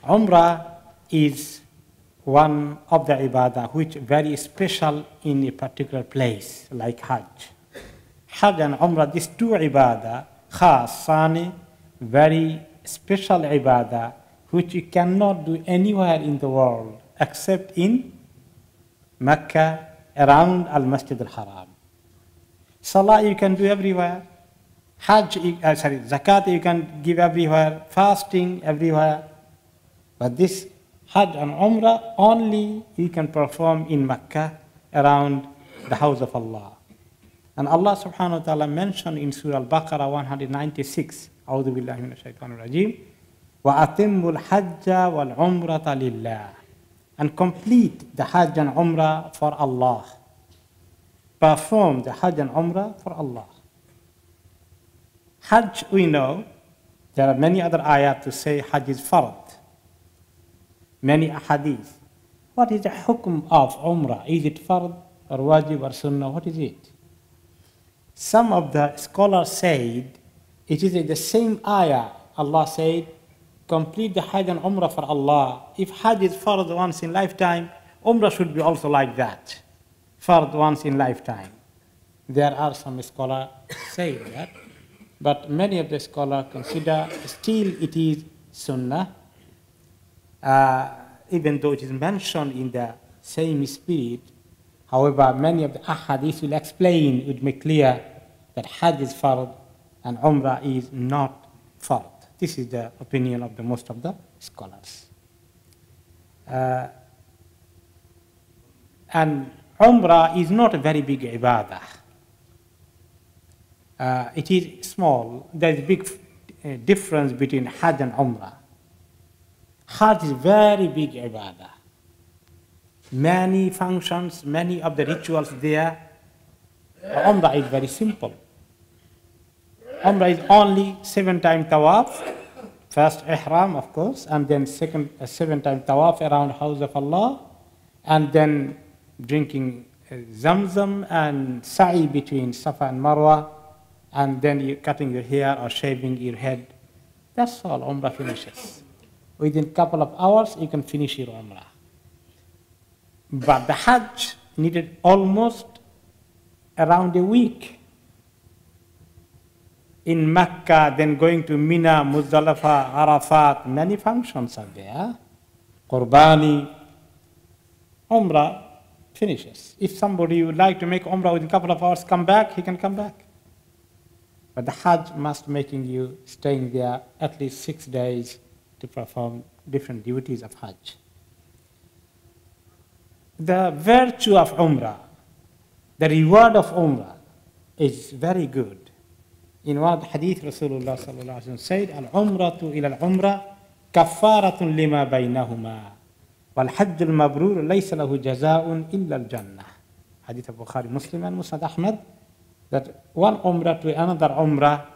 Umrah is one of the ibadah which is very special in a particular place, like Hajj. Hajj and Umrah, these two ibadah, khasani, very special ibadah, which you cannot do anywhere in the world except in Mecca, around Al-Masjid Al-Haram. Salah you can do everywhere. Zakat you can give everywhere. Fasting everywhere. But this Hajj and Umrah only you can perform in Mecca, around the house of Allah. And Allah subhanahu wa ta'ala mentioned in Surah Al-Baqarah 196, A'udhu billahi minash shaitanir rajim, وَأَتِمُّ الْحَجَّ وَالْعُمْرَةَ لِلَّهِ, and complete the Hajj and Umrah for Allah. Perform the Hajj and Umrah for Allah. Hajj, we know, there are many other ayat to say Hajj is fard. Many ahadith. What is the hukum of Umrah? Is it fard or wajib or sunnah? What is it? Some of the scholars said, it is in the same ayah. Allah said, complete the Hajj and Umrah for Allah. If Hajj is fard once in lifetime, Umrah should be also like that. Fard once in lifetime. There are some scholars saying that, but many of the scholars consider still it is sunnah, even though it is mentioned in the same spirit. However, many of the ahadith will explain, would make clear that Hajj is fard and Umrah is not fard. This is the opinion of the most of the scholars. And Umrah is not a very big ibadah. It is small. There is a big difference between Hajj and Umrah. Hajj is very big ibadah. Many functions, many of the rituals there. Umrah is very simple. Umrah is only 7 times tawaf. First ihram, of course, and then second 7 times tawaf around the house of Allah, and then drinking zamzam and sa'i between Safa and Marwa, and then you cutting your hair or shaving your head. That's all Umrah finishes. Within a couple of hours, you can finish your Umrah. But the Hajj needed almost around a week. In Mecca, then going to Mina, Muzdalifah, Arafat, many functions are there. Qurbani, Umrah finishes. If somebody would like to make Umrah within a couple of hours, come back, he can come back. But the Hajj must making you staying there at least 6 days to perform different duties of Hajj. The virtue of Umrah, the reward of Umrah is very good. In one of the hadith, Rasulullah sallallahu alaihi wasallam said, "Al-umratu ila al-umrah kaffaratun lima baynahuma, wal hajj al-mabrur laysa lahu jazaa'un illa al-jannah." Hadith of Bukhari, Muslim, and Musnad Ahmad. That one Umrah to another Umrah,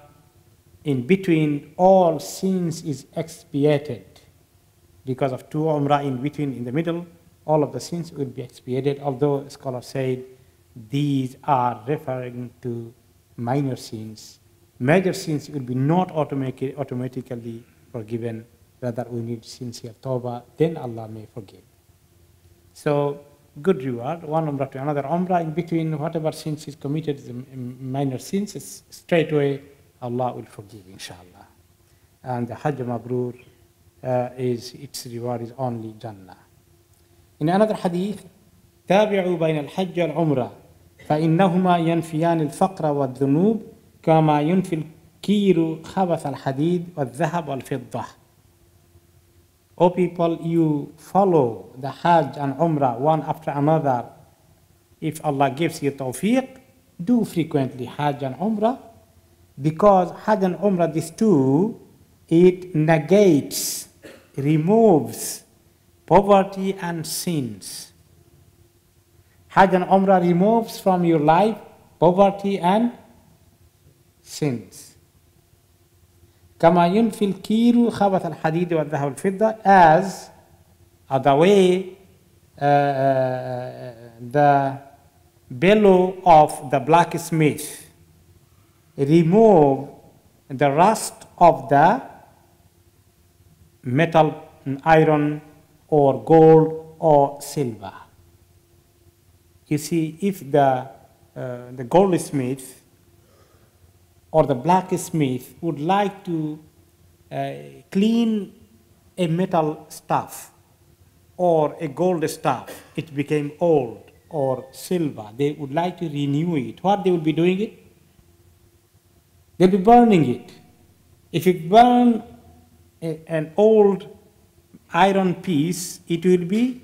in between all sins is expiated. Because of 2 Umrah in between, in the middle, all of the sins will be expiated. Although scholars said these are referring to minor sins. Major sins will be not automatically forgiven. Rather, we need sincere tawbah, then Allah may forgive. So, good reward, one Umrah to another Umrah, in between whatever sins is committed, the minor sins, straight away Allah will forgive, inshallah. And the Hajj Mabrur, its reward is only Jannah. In another hadith, تابعوا بين الحج والعمرة فإنهما ينفيان الفقر والذنوب كما ينفي الكير خبث الحديد والذهب والفضة. O people, you follow the Hajj and Umrah one after another. If Allah gives you tawfiq, do frequently Hajj and Umrah, because Hajj and Umrah, these two, it negates, removes poverty and sins. Hajj and Umrah removes from your life poverty and sins. كما ينفي الكير خبث الحديد والذهب والفضة, as the way the bellow of the blacksmith remove the rust of the metal iron or gold or silver. You see, if the goldsmith or the blacksmith would like to clean a metal stuff or a gold stuff, it became old, or silver, they would like to renew it. What they will be doing it? They'll be burning it. If you burn an old iron piece, it will be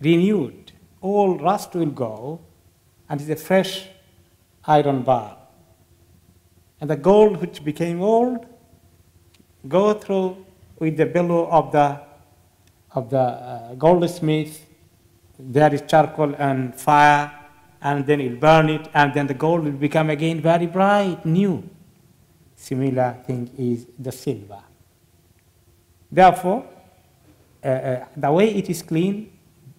renewed. All rust will go, and it's a fresh iron bar. And the gold which became old go through with the bellow of the goldsmith. There is charcoal and fire, and then it burn it, and then the gold will become again very bright, new. Similar thing is the silver. Therefore, the way it is cleaned,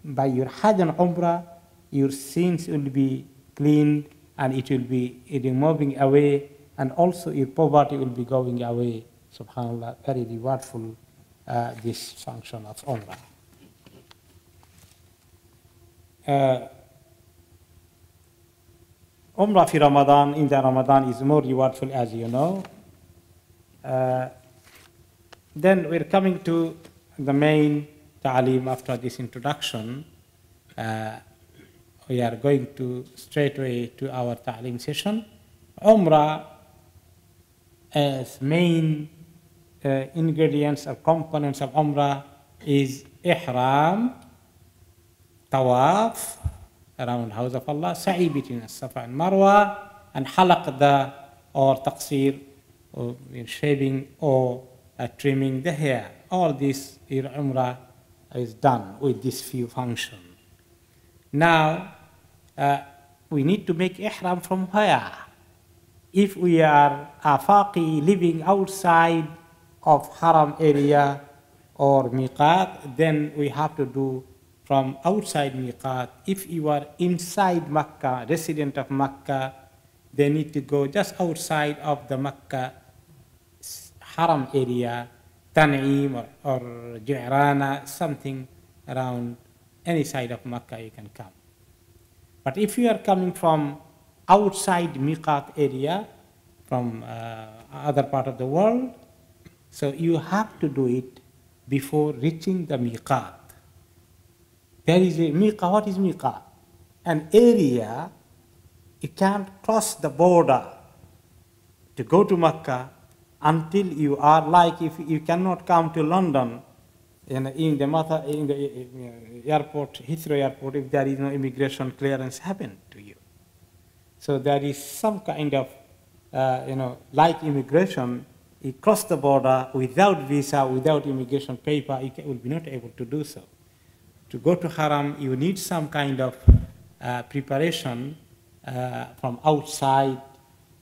by your Hajj and Umrah, your sins will be cleaned, and it will be removing away, and also your poverty will be going away. Subhanallah, very rewardful, this function of Umrah. Umrah fi Ramadan, in the Ramadan, is more rewardful, as you know. Then we're coming to the main ta'aleem after this introduction. We are going to straight away to our ta'aleem session. Umrah, as main ingredients or components of Umrah, is ihram, tawaf around house of Allah, sa'i between Safa and Marwa, and halaq or taqsir, or shaving or trimming the hair. All this in Umrah is done with these few functions. Now, we need to make ihram from where? If we are afaqi living outside of haram area or miqat, then we have to do from outside miqat. If you are inside Makkah, resident of Makkah, they need to go just outside of the Makkah haram area, Tan'im or Ji'rana, something around any side of Makkah you can come. But if you are coming from outside miqat area, from other part of the world, so you have to do it before reaching the miqat. There is a miqat. What is miqat? An area you can't cross the border to go to Makkah until you are, like, if you cannot come to London in the airport, Heathrow airport, if there is no immigration clearance happen to you. So there is some kind of, like immigration, you cross the border without visa, without immigration paper, you will be not able to do so. To go to Haram, you need some kind of preparation from outside,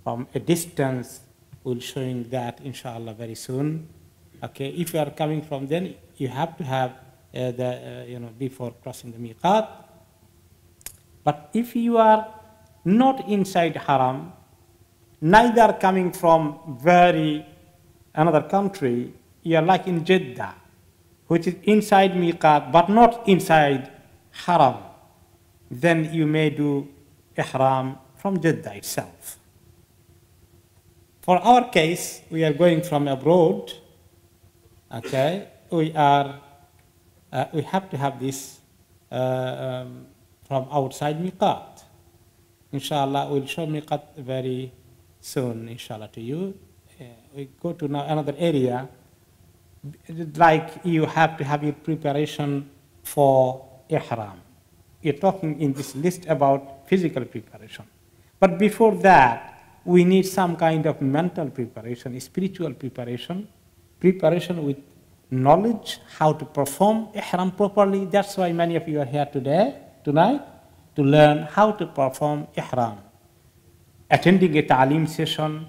from a distance. We'll showing that, inshallah, very soon. Okay, if you are coming from then, you have to have before crossing the miqat. But if you are not inside Haram, neither coming from another country, you are like in Jeddah, which is inside miqat but not inside Haram, then you may do ihram from Jeddah itself. For our case, we are going from abroad. Okay, we have to have this from outside miqat. Inshallah, we'll show miqat very soon, inshallah, to you. We go to now another area, like you have to have your preparation for ihram. You're talking in this list about physical preparation. But before that, we need some kind of mental preparation, spiritual preparation, preparation with knowledge, how to perform ihram properly. That's why many of you are here tonight, to learn how to perform ihram. Attending a ta'aleem session,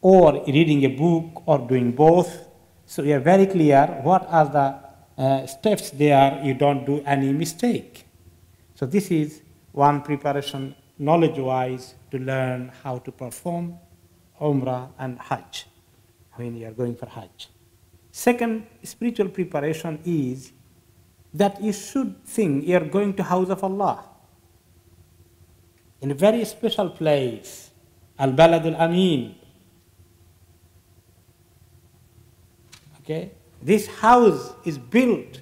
or reading a book, or doing both. So we are very clear what are the steps there, you don't do any mistake. So this is one preparation, knowledge-wise, to learn how to perform Umrah and Hajj when you are going for Hajj. Second spiritual preparation is that you should think you are going to house of Allah, in a very special place, Al-Balad al-Amin. Okay? This house is built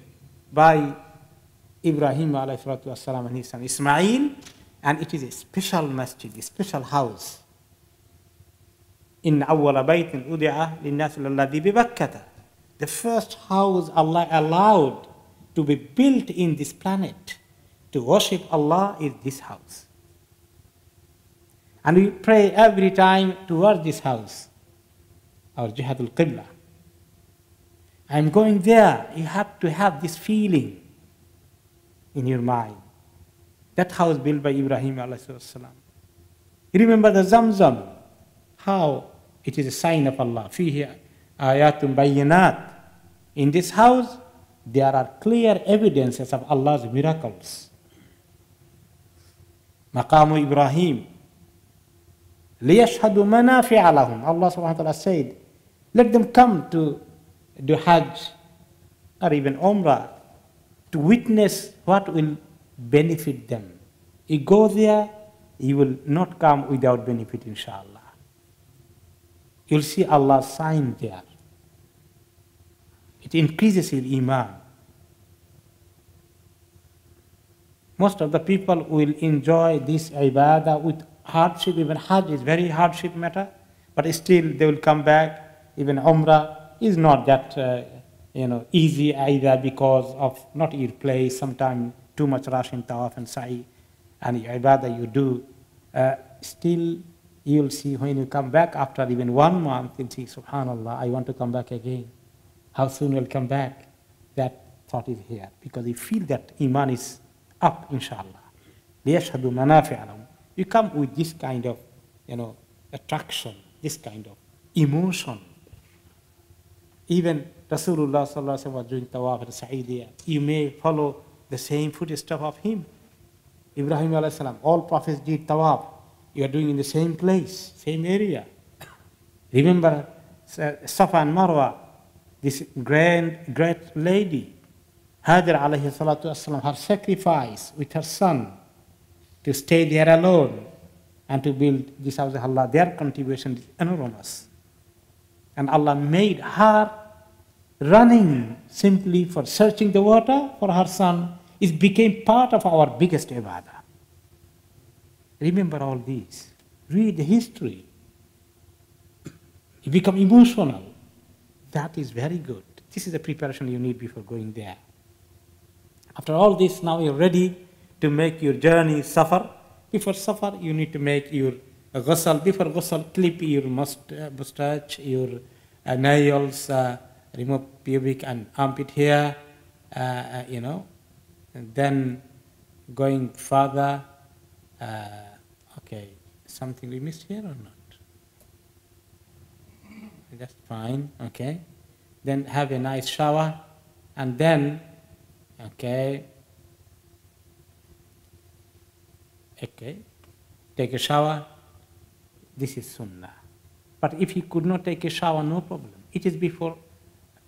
by Ibrahim alayhi salatu wasalam and his son Ismail, and it is a special masjid, a special house. In awwala baytin udi'a linnas alladhi bi Bakkah. The first house Allah allowed to be built in this planet to worship Allah is this house. And we pray every time towards this house, our Jihadul Qibla. I'm going there. You have to have this feeling in your mind. That house built by Ibrahim alayhi salam. You remember the Zamzam, how it is a sign of Allah. Fihi ayatun bayyinat. In this house, there are clear evidences of Allah's miracles. Maqamu Ibrahim. لِيَشْهَدُوا مَنَافِعَ لَهُمْ. Allah subhanahu wa ta'ala said, let them come to do Hajj or even Umrah to witness what will benefit them. You go there, you will not come without benefit, inshallah. You'll see Allah's sign there. It increases your iman. Most of the people will enjoy this ibadah with hardship. Even Hajj is very hardship matter, but still they will come back. Even Umrah is not that easy either, because of not your place, sometimes too much rush in tawaf and sa'i, and ibadah you do. Still you'll see when you come back after even 1 month, you'll see, subhanallah, I want to come back again. How soon will come back? That thought is here, because you feel that iman is up, inshallah. لِيَشْهَدُوا مَنَافِعَ لَهُمْ. You come with this kind of, attraction, this kind of emotion. Even Rasulullah sallallahu alaihi wasallam was doing tawaf at Sa'idiyah. You may follow the same footstep of him. Ibrahim alayhi salam, all prophets did tawaf. You are doing in the same place, same area. Remember Safa and Marwa, this great lady, Hajar alayhi salatu wasalam, her sacrifice with her son to stay there alone and to build this house of Allah, their contribution is enormous. And Allah made her running simply for searching the water for her son. It became part of our biggest ibadah. Remember all these. Read the history. You become emotional. That is very good. This is the preparation you need before going there. After all this, now you're ready to make your journey safar. Before safar, you need to make your ghusl. Before ghusl, clip your mustache, your nails, remove pubic and armpit hair, and then going further. Okay, something we missed here or not? That's fine, okay. Then have a nice shower, and then, okay, take a shower. This is sunnah. But if you could not take a shower, no problem. It is before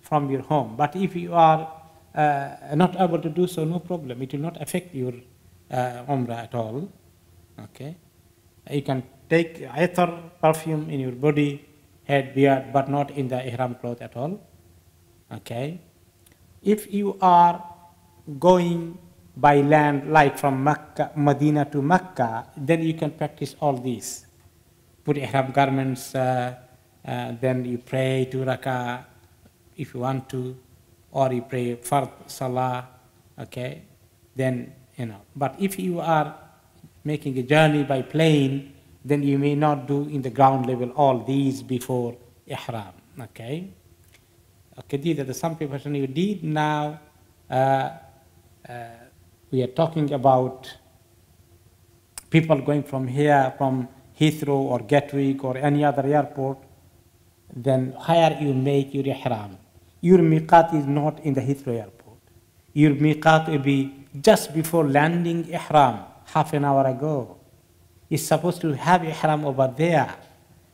from your home. But if you are not able to do so, no problem. It will not affect your umrah at all. Okay, you can take ether, perfume in your body, head, beard, but not in the ihram cloth at all. Okay, if you are going by land, like from Medina to Mecca, then you can practice all these. Put ihram garments, then you pray 2 rakah if you want to, or you pray fard salah. Okay, then But if you are making a journey by plane, then you may not do in the ground level all these before ihram. Okay, these are some preparation you did. Now we are talking about people going from here, from Heathrow or Gatwick or any other airport. Then where you make your ihram. Your miqat is not in the Heathrow airport. Your miqat will be just before landing ihram, half an hour ago. You're supposed to have ihram over there.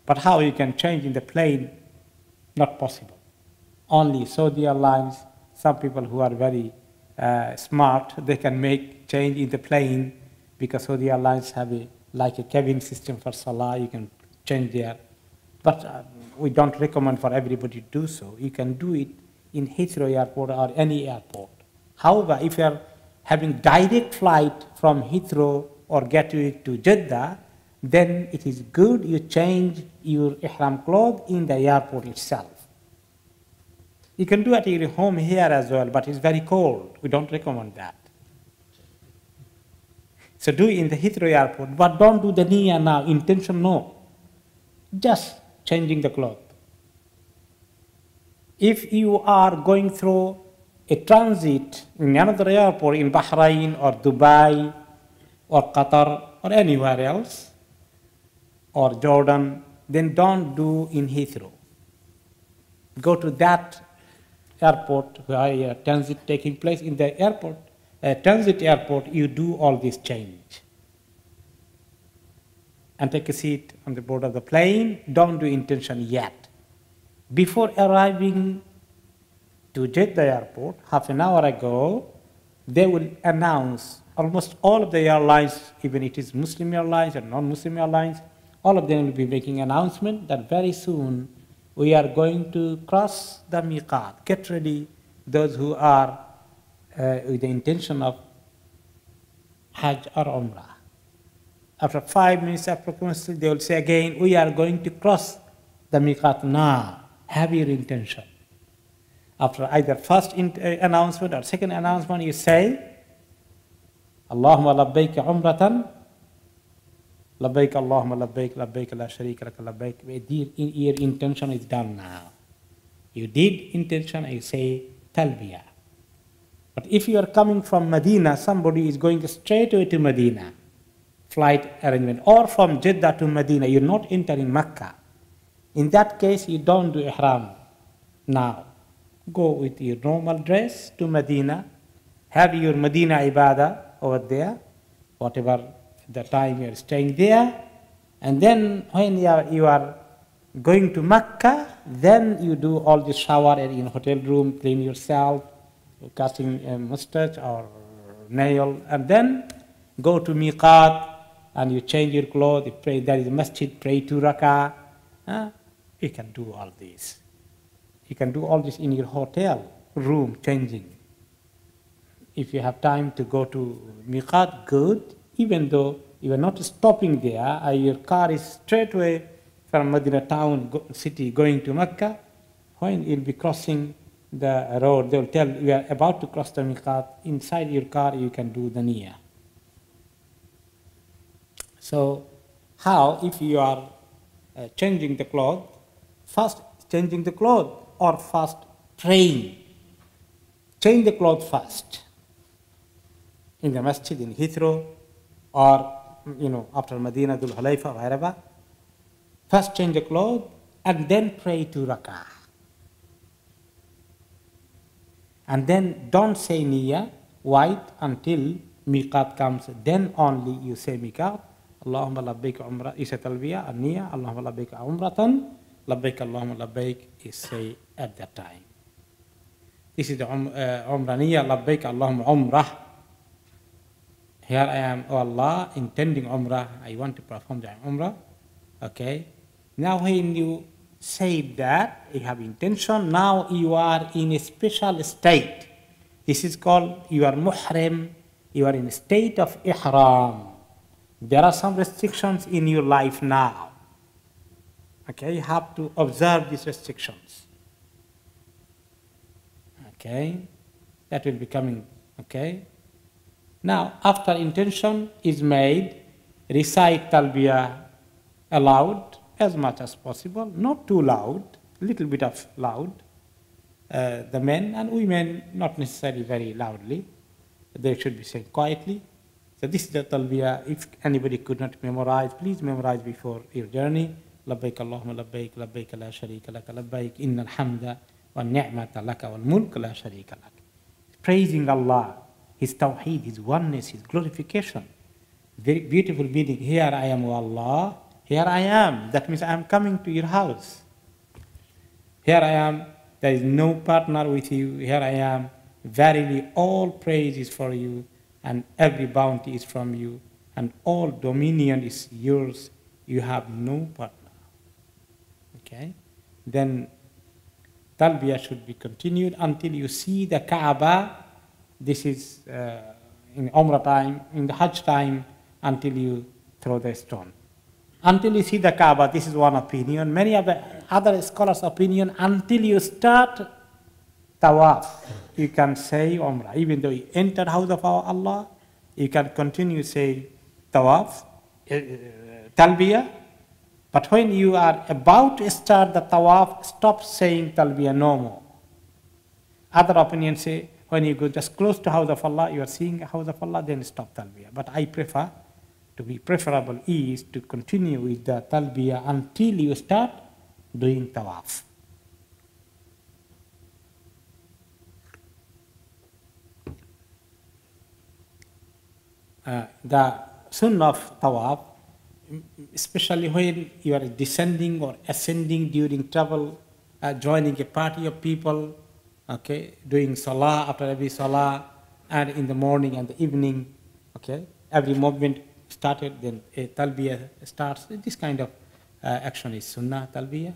But how you can change in the plane? Not possible. Only Saudi Airlines, some people who are very smart, they can make change in the plane because Saudi Airlines have like a cabin system for Salah, you can change there. But we don't recommend for everybody to do so. You can do it in Heathrow Airport or any airport. However, if you are having direct flight from Heathrow or Gateway to Jeddah, then it is good you change your ihram clothes in the airport itself. You can do it at your home here as well, but it's very cold. We don't recommend that. So do it in the Heathrow Airport, but don't do the niyyah now, intention no. Just changing the cloth. If you are going through a transit in another airport in Bahrain or Dubai or Qatar or anywhere else, or Jordan, then don't do in Heathrow. Go to that airport where transit taking place in the airport, transit airport, you do all this change. And take a seat on the board of the plane, don't do intention yet. Before arriving to Jeddah airport, half an hour ago, they will announce, almost all of the airlines, even it is Muslim airlines or non-Muslim airlines, all of them will be making announcement that very soon we are going to cross the miqat. Get ready, those who are with the intention of Hajj or Umrah. After 5 minutes approximately, they will say again, we are going to cross the miqat now. Have your intention. After either first announcement or second announcement, you say, Allahumma labbaik umratan, labbaik Allahumma labbaik, labbaik la sharika laka labbaik. Your intention is done now. You did intention, you say talbiyah. But if you are coming from Medina, somebody is going straight away to Medina, flight arrangement, or from Jeddah to Medina, you're not entering Mecca. In that case, you don't do ihram now. Go with your normal dress to Medina, have your Medina ibadah over there, whatever the time you are staying there, and then when you are going to Mecca, then you do all the shower in a hotel room, clean yourself, cutting a mustache or nail, and then go to miqat, and you change your clothes, you pray, there is a masjid, pray 2 rak'ah. You can do all this. You can do all this in your hotel room, changing. If you have time to go to miqat, good. Even though you are not stopping there, your car is straight away from Medina town, city, going to Mecca. When you'll be crossing the road, they'll tell you are about to cross the miqat. Inside your car, you can do the niyyah. So, how if you are changing the cloth, first changing the cloth or first praying? Change the cloth first in the masjid in Heathrow or after Medina, Dhul Hulayfa, wherever. First change the cloth and then pray 2 rak'ah. And then don't say niyyah, wait until miqat comes, then only you say miqat. Allahumma labbaik umrah, you say talbiyah, niyyah, Allahumma labbaik umratan, labbaik Allahumma labbaik, you say at that time. This is the umrah niyyah, labbaik Allahumma umrah. Here I am, oh Allah, intending umrah, I want to perform the umrah. Okay. Now when you say that, you have intention, now you are in a special state. This is called, you are muhrim, you are in a state of ihram. There are some restrictions in your life now. Okay, you have to observe these restrictions. Okay, that will be coming. Okay. Now, after intention is made, recite talbiyah aloud as much as possible, not too loud, little bit of loud. The men and women, not necessarily very loudly. They should be saying quietly. So this is the talbiyah. If anybody could not memorize, please memorize before your journey. Labbaik Allahumma labbaik, labbaik la sharika laka, labbaik innal hamda wa ni'mata laka wal mulk la sharika lak. Praising Allah, His tawheed, His oneness, His glorification. Very beautiful meaning. Here I am, O Allah. Here I am. That means I am coming to your house. Here I am there is no partner with you. Here I am. Verily, all praise is for you, and every bounty is from you, and all dominion is yours. You have no partner. Okay? Then talbiyah should be continued until you see the Kaaba. This is in Umrah time, in the Hajj time, until you throw the stone. Until you see the Kaaba, this is one opinion. Many of the other scholars' opinion, until you start tawaf, you can say Umrah. Even though you enter house of Allah, you can continue say tawaf, talbiyah. But when you are about to start the tawaf, stop saying talbiyah no more. Other opinions say, when you go just close to house of Allah, you are seeing house of Allah, then stop talbiyah. But I prefer, to be preferable is to continue with the talbiyah until you start doing tawaf. The sunnah of tawaf, especially when you are descending or ascending during travel, joining a party of people, okay, doing salah after every salah, and in the morning and the evening, okay, every movement started, then a talbiyah starts. This kind of action is sunnah talbiyah.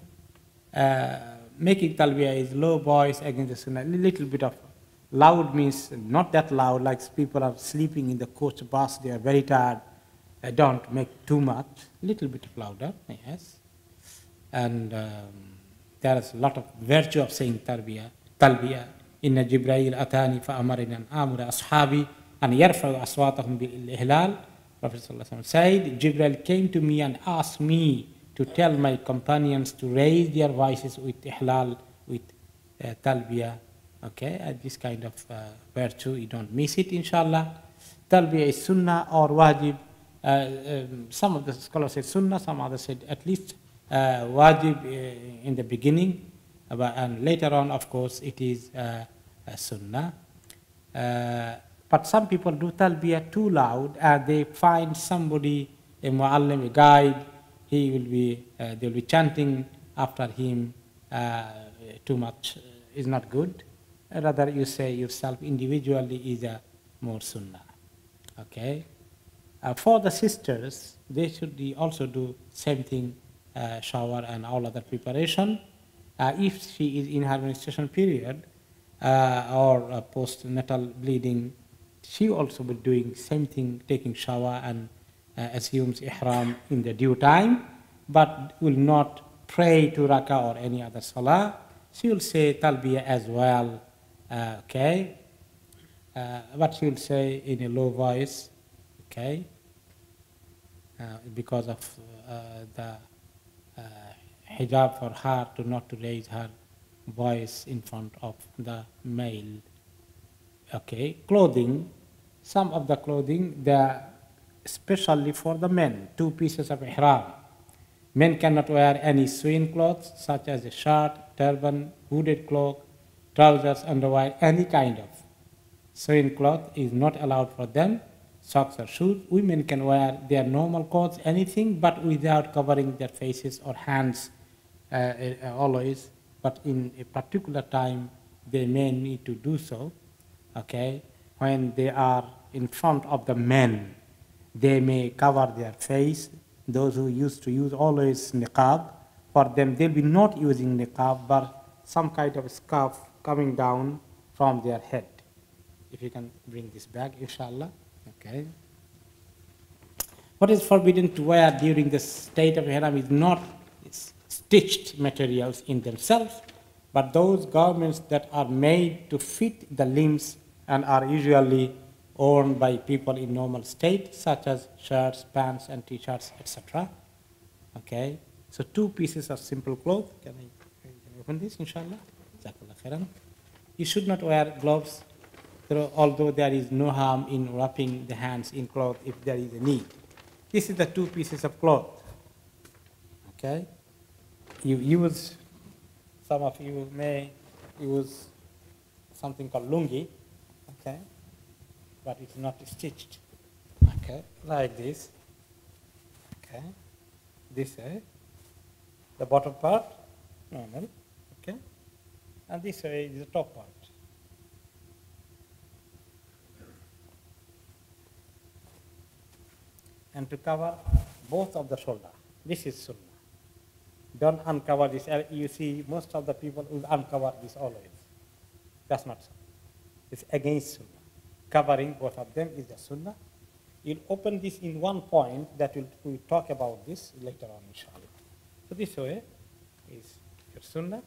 Making talbiyah is low voice against the sunnah. A little bit of loud means not that loud, like people are sleeping in the coach bus, they are very tired. Don't make too much, a little bit louder, yes. And there is a lot of virtue of saying talbiyah. Inna Jibreel atani fa amarina an amura ashabi an yarfa'u aswatahum bil ihlal. Prophet ﷺ said, Jibreel came to me and asked me to tell my companions to raise their voices with ihlal, with talbiyah. Okay, this kind of virtue, you don't miss it, inshallah. Talbiyah is sunnah or wajib. Some of the scholars said sunnah, some others said at least wajib in the beginning, and later on, of course, it is sunnah. But some people do talbiyah too loud, and they find somebody, a muallim, a guide, he will be, they will be chanting after him. Too much is not good. Rather, you say yourself individually is a more sunnah. Okay. For the sisters, they should also do same thing, shower and all other preparation. If she is in her menstruation period or postnatal bleeding, she also will be doing same thing, taking shower and assumes ihram in the due time, but will not pray to raka or any other salah. She will say talbiyah as well, okay, but she will say in a low voice, okay, because of the hijab for her to not to raise her voice in front of the male. Okay, clothing, some of the clothing, they are especially for the men, 2 pieces of ihram. Men cannot wear any swing clothes such as a shirt, turban, hooded cloak, trousers, underwear, any kind of swing cloth is not allowed for them. Socks or shoes. Women can wear their normal clothes, anything, but without covering their faces or hands always. But in a particular time, they may need to do so. Okay, when they are in front of the men, they may cover their face. Those who used to use always niqab, for them they'll be not using niqab, but some kind of scarf coming down from their head. If you can bring this back, inshallah. Okay. What is forbidden to wear during the state of ihram is not stitched materials in themselves, but those garments that are made to fit the limbs and are usually worn by people in normal state, such as shirts, pants, and t-shirts, etc. Okay. So 2 pieces of simple cloth. Can I open this, inshallah? Jazakallah khairan. You should not wear gloves, although there is no harm in wrapping the hands in cloth if there is a need. This is the 2 pieces of cloth. Okay. You use, some of you may use something called lungi, okay, but it's not stitched. Okay, like this. Okay, this the bottom part, normal. Okay, And this way is the top part. And to cover both of the shoulder. This is sunnah. Don't uncover this. You see, most of the people will uncover this always. That's not sunnah. It's against sunnah. Covering both of them is the sunnah. You'll open this in one point that we'll talk about this later on, inshallah. So this way is your sunnah.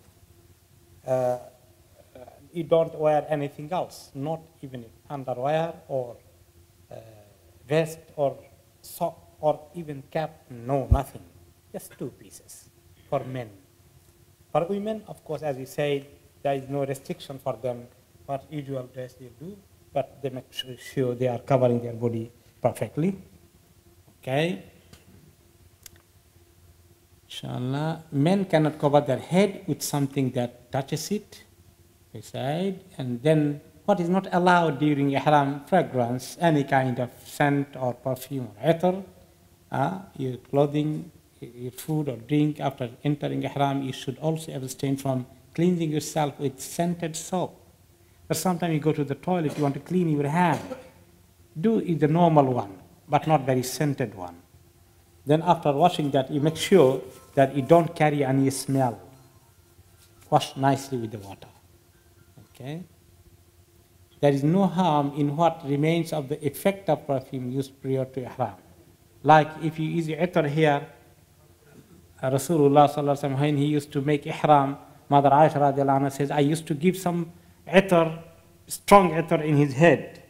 You don't wear anything else, not even underwear or vest or sock or even cap, no, nothing. Just 2 pieces for men. For women, of course, as we said, there is no restriction for them what usual dress they do, but they make sure they are covering their body perfectly. Okay. Inshallah, men cannot cover their head with something that touches it, we said. And then what is not allowed during ihram, fragrance, any kind of scent or perfume or ether, your clothing, your food or drink after entering ihram, you should also abstain from cleansing yourself with scented soap. But sometimes you go to the toilet, you want to clean your hand. Do it the normal one, but not very scented one. Then after washing that, you make sure that you don't carry any smell. Wash nicely with the water. Okay? There is no harm in what remains of the effect of perfume used prior to ihram. Like if you use ether here, Rasulullah sallallahu alaihi wasallam, when he used to make ihram, Mother Aisha radiallahu anha says, I used to give some ether, strong ether in his head.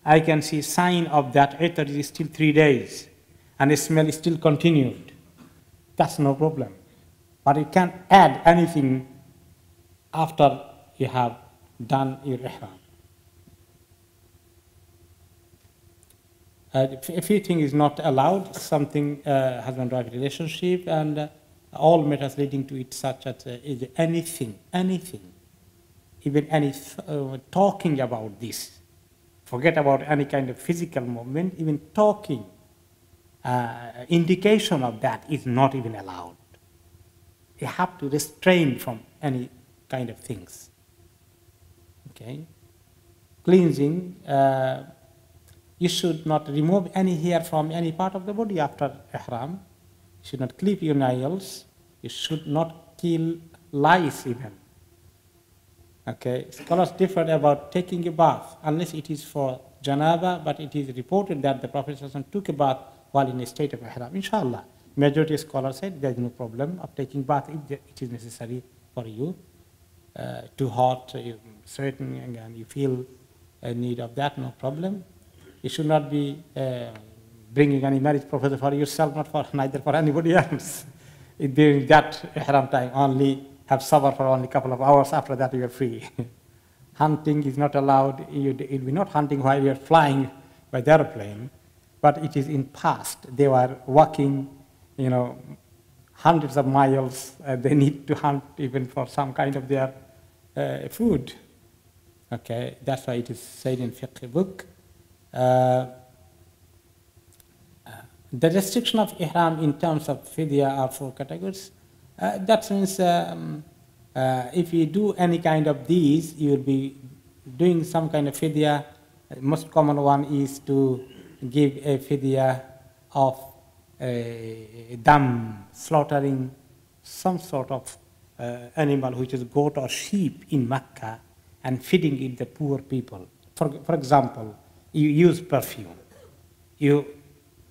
I can see sign of that ether is still 3 days, and the smell is still continued. That's no problem. But you can't add anything after you have done your ihram. A few things is not allowed, something husband-wife relationship, and all matters leading to it, such as anything, even any talking about this. Forget about any kind of physical movement, even talking, indication of that is not even allowed. You have to restrain from any kind of things. Okay? Cleansing, you should not remove any hair from any part of the body after ihram. You should not clip your nails. You should not kill lice even. Okay, scholars differ about taking a bath, unless it is for janaba, but it is reported that the Prophet ﷺ took a bath while in a state of ihram. Inshallah, majority of scholars said there is no problem of taking bath if it is necessary for you. Too hot, you're sweating, and you feel a need of that, no problem. You should not be bringing any marriage proposal for yourself, not for neither for anybody else. During that ihram time, only have sabr for only a couple of hours. After that, you are free. Hunting is not allowed. You'll be not hunting while you're flying by the airplane, but it is in past. They were walking, hundreds of miles. They need to hunt even for some kind of their food. Okay, that's why it is said in Fiqh book. The restriction of ihram in terms of fidya are 4 categories. That means if you do any kind of these, you will be doing some kind of fidya. The most common one is to give a fidya of dam, slaughtering some sort of animal, which is goat or sheep in Mecca, and feeding it the poor people. For example, you use perfume, you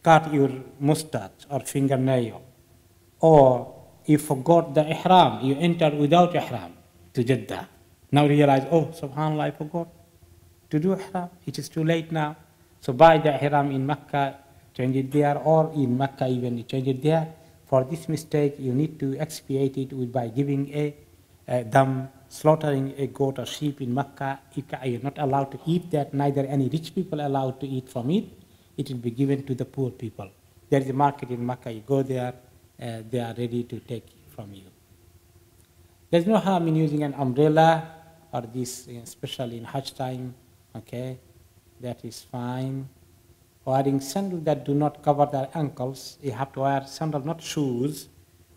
cut your mustache or fingernail, or you forgot the ihram, you entered without ihram to Jeddah. Now realize, oh, subhanAllah, I forgot to do ihram. It is too late now. So buy the ihram in Mecca, change it there, or in Mecca even you change it there. For this mistake, you need to expiate it by giving a dam, slaughtering a goat or sheep in Mecca. You are not allowed to eat that, neither any rich people allowed to eat from it. It will be given to the poor people. There is a market in Mecca, you go there, they are ready to take from you. There's no harm in using an umbrella or this, especially in Hajj time, okay, that is fine. Wearing sandals that do not cover their ankles, you have to wear sandals, not shoes.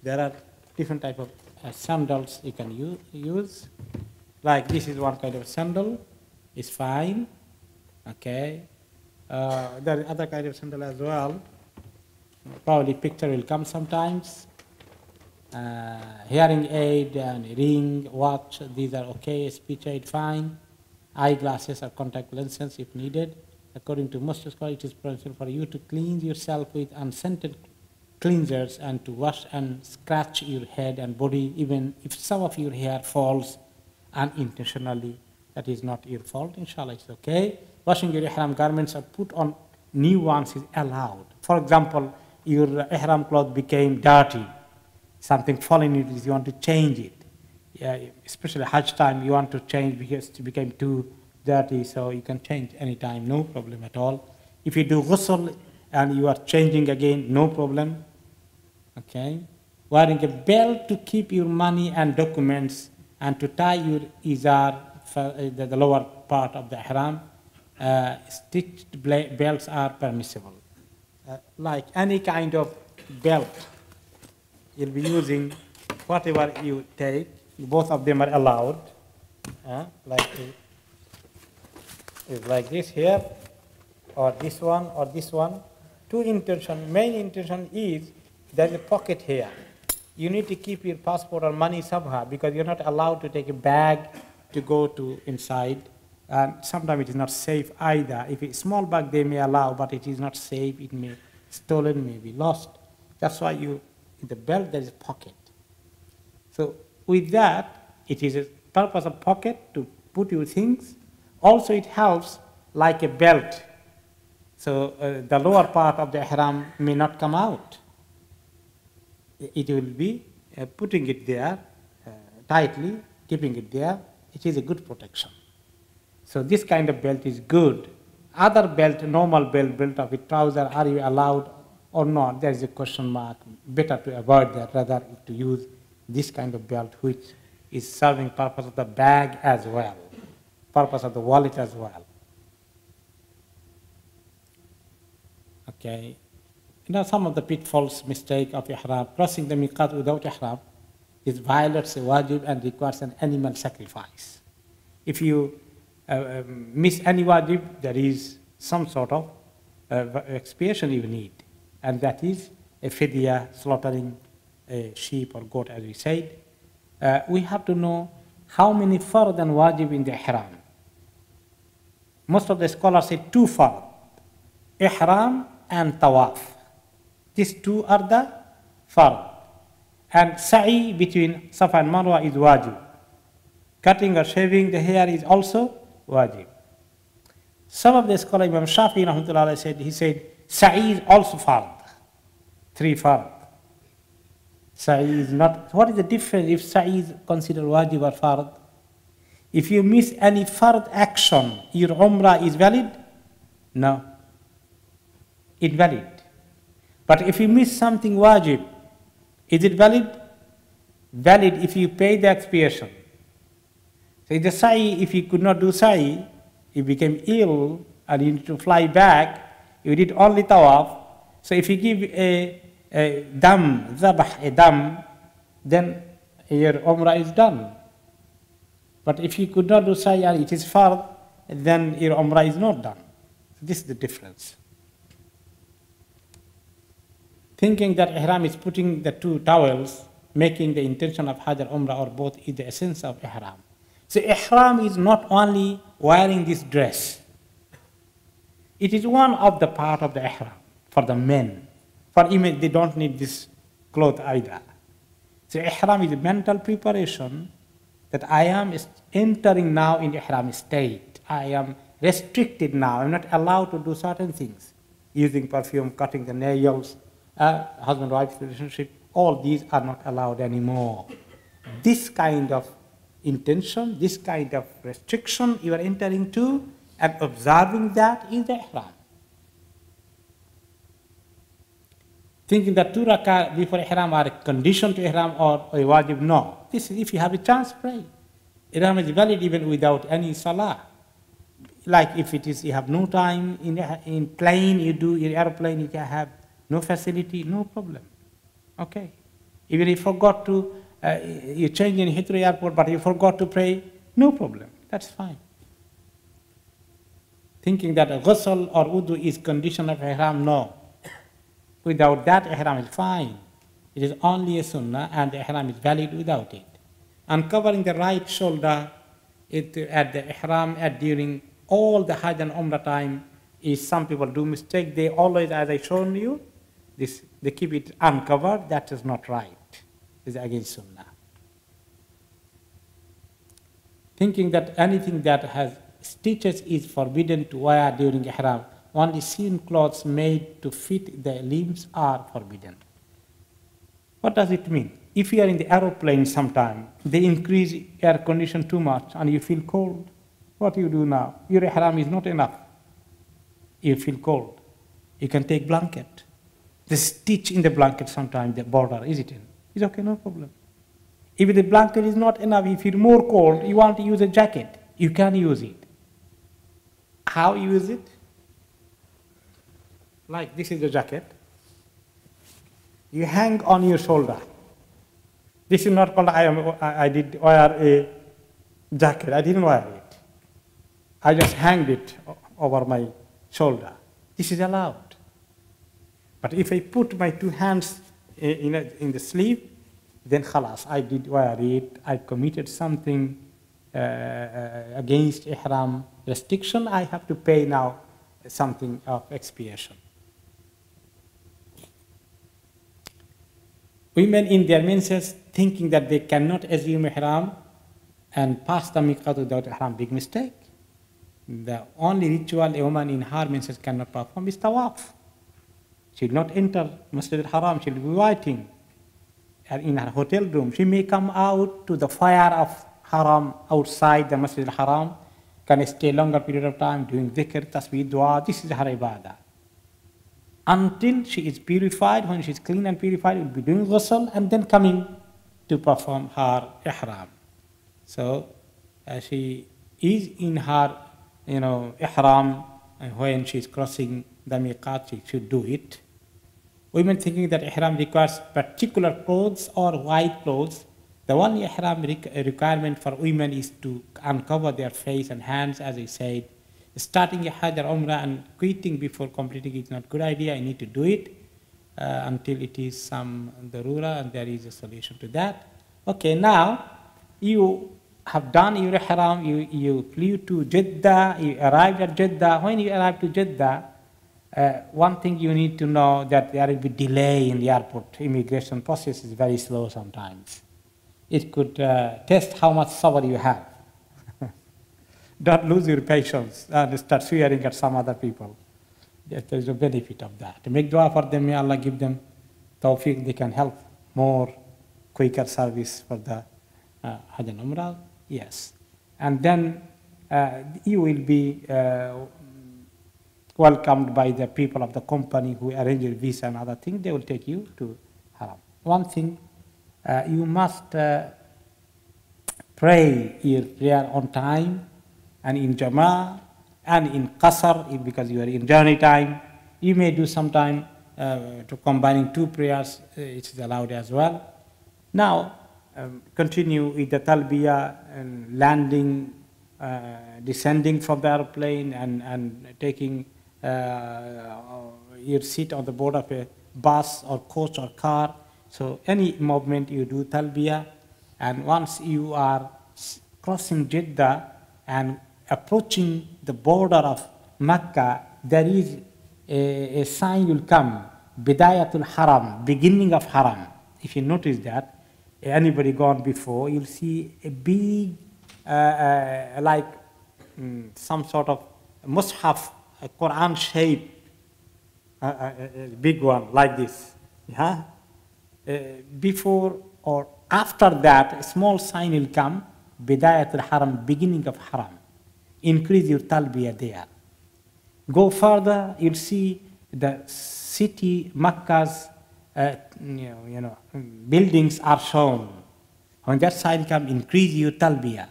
There are different types of sandals you can use. Like this is one kind of sandal, it's fine. Okay. There is other kind of sandal as well. Probably picture will come sometimes. Hearing aid and ring, watch, these are okay. Speech aid, fine. Eyeglasses or contact lenses if needed. According to most scholars, it is permissible for you to cleanse yourself with unscented cleansers and to wash and scratch your head and body, even if some of your hair falls unintentionally. That is not your fault, inshallah, it's okay. Washing your ihram garments or put on new ones is allowed. For example, your ihram cloth became dirty, something fallen in it, you want to change it. Yeah, especially Hajj time, you want to change because it became too dirty, so you can change anytime, no problem at all. If you do ghusl and you are changing again, no problem. Okay. Wearing a belt to keep your money and documents and to tie your izar, the lower part of the ihram, stitched belts are permissible. Like any kind of belt, you'll be using whatever you take, both of them are allowed. Like this here, or this one. Two intention, main intention is there's a pocket here. You need to keep your passport or money somehow because you're not allowed to take a bag to go to inside. And sometimes it is not safe either. If it's a small bag, they may allow, but it is not safe. It may be stolen, may be lost. That's why in the belt there is a pocket. So with that, it is a purpose of pocket to put your things. Also, it helps like a belt. So the lower part of the ihram may not come out. It will be putting it there tightly, keeping it there. It is a good protection. So this kind of belt is good. Other belt, normal belt of a trouser, are you allowed or not? There is a question mark. Better to avoid that rather to use this kind of belt which is serving purpose of the bag as well, purpose of the wallet as well. Okay. Some of the pitfalls, mistake of ihram, crossing the miqat without ihram, is violates a wajib and requires an animal sacrifice. If you miss any wajib, there is some sort of expiation you need, and that is a fidya, slaughtering a sheep or goat, as we said. We have to know how many fard and wajib in the ihram. Most of the scholars say 2 fard, ihram and tawaf. These 2 are the fard. And sa'i between Safa and Marwa is wajib. Cutting or shaving the hair is also wajib. Some of the scholars, Imam Shafi rahmatullah said, he said, sa'i is also fard. 3 fard. Sa'i is not. What is the difference if sa'i is considered wajib or fard? If you miss any fard action, your umrah is valid? No. Invalid. But if you miss something wajib, is it valid? Valid if you pay the expiation. So in the sa'i, if you could not do sa'i, you became ill and you need to fly back, you did only tawaf. So if you give a dam, zabah, a dam, then your umrah is done. But if you could not do sa'i and it is fard, then your umrah is not done. So this is the difference. Thinking that ihram is putting the 2 towels, making the intention of Hajj or Umrah or both is the essence of ihram. So ihram is not only wearing this dress. It is one of the part of the ihram for the men. For women, they don't need this cloth either. So ihram is a mental preparation that I am entering now in the ihram state. I am restricted now. I'm not allowed to do certain things. Using perfume, cutting the nails, husband-wife relationship, all these are not allowed anymore. This kind of intention, this kind of restriction you are entering to and observing that is the ihram. Thinking that 2 rakah before ihram are a condition to ihram or a wajib, no. This is if you have a chance, pray. Ihram is valid even without any salah. Like if it is you have no time, in plane you do, in airplane you can have no facility, no problem. Okay. Even if you forgot to, you change in Heathrow airport, but you forgot to pray, no problem, that's fine. Thinking that a ghusl or wudu is condition of ihram, no. Without that, ihram is fine. It is only a sunnah and the ihram is valid without it. Uncovering the right shoulder at the ihram during all the Hajj and Umrah time is, some people do mistake. They always, as I shown you, they keep it uncovered. That is not right. It's against sunnah. Thinking that anything that has stitches is forbidden to wear during ihram. Only sewn clothes made to fit the limbs are forbidden. What does it mean? If you are in the aeroplane sometime, they increase air condition too much and you feel cold. What do you do now? Your ihram is not enough. You feel cold. You can take blanket. The stitch in the blanket sometimes, the border, is it in? It's okay, no problem. If the blanket is not enough, if you're more cold, you want to use a jacket, you can use it. How you use it? Like this is the jacket. You hang on your shoulder. This is not called I did wear a jacket. I didn't wear it. I just hanged it over my shoulder. This is allowed. But if I put my two hands in the sleeve, then khalas, I did wear it. I committed something against ihram restriction. I have to pay now something of expiation. Women in their menses thinking that they cannot assume ihram and pass the miqat without ihram, big mistake. The only ritual a woman in her menses cannot perform is tawaf. She will not enter Masjid al-Haram, she will be waiting in her hotel room. She may come out to the fire of Haram outside the Masjid al-Haram, can stay longer period of time doing dhikr, tasbih, dua. This is her ibadah. Until she is purified, when she is clean and purified, will be doing ghusl and then coming to perform her ihram. So she is in her, ihram, and when she is crossing the miqat, she should do it. Women thinking that ihram requires particular clothes or white clothes. The only ihram requirement for women is to uncover their face and hands, as I said. Starting a Hajj or Umrah and quitting before completing is not a good idea. I need to do it until it is some darura and there is a solution to that. Okay, now you have done your ihram, you flew to Jeddah, you arrived at Jeddah. When you arrive to Jeddah, one thing you need to know that there will be delay in the airport. Immigration process is very slow sometimes. It could test how much sabr you have. Don't lose your patience and start swearing at some other people. There is a benefit of that. Make dua for them, may Allah give them tawfiq, they can help more quicker service for the Hajj and Umrah. Yes. And then you will be welcomed by the people of the company who arrange your visa and other things. They will take you to Haram. One thing, you must pray your prayer on time and in Jama'ah and in Qasr, because you are in journey time. You may do sometime to combining two prayers, it is allowed as well. Now, continue with the talbiyah and landing, descending from the airplane and taking your seat on the board of a bus or coach or car. So any movement you do talbiyah, and once you are crossing Jeddah and approaching the border of Mecca, there is a sign will come, Bidayatul Haram, beginning of Haram. If you notice that, anybody gone before, you'll see a big, like some sort of mushaf, a Quran shape, a big one like this. Yeah? Before or after that, a small sign will come, Bidayatul Haram, beginning of Haram. Increase your talbiyah there. Go further, you'll see the city, Mecca's buildings are shown. When that sign comes, increase your talbiyah.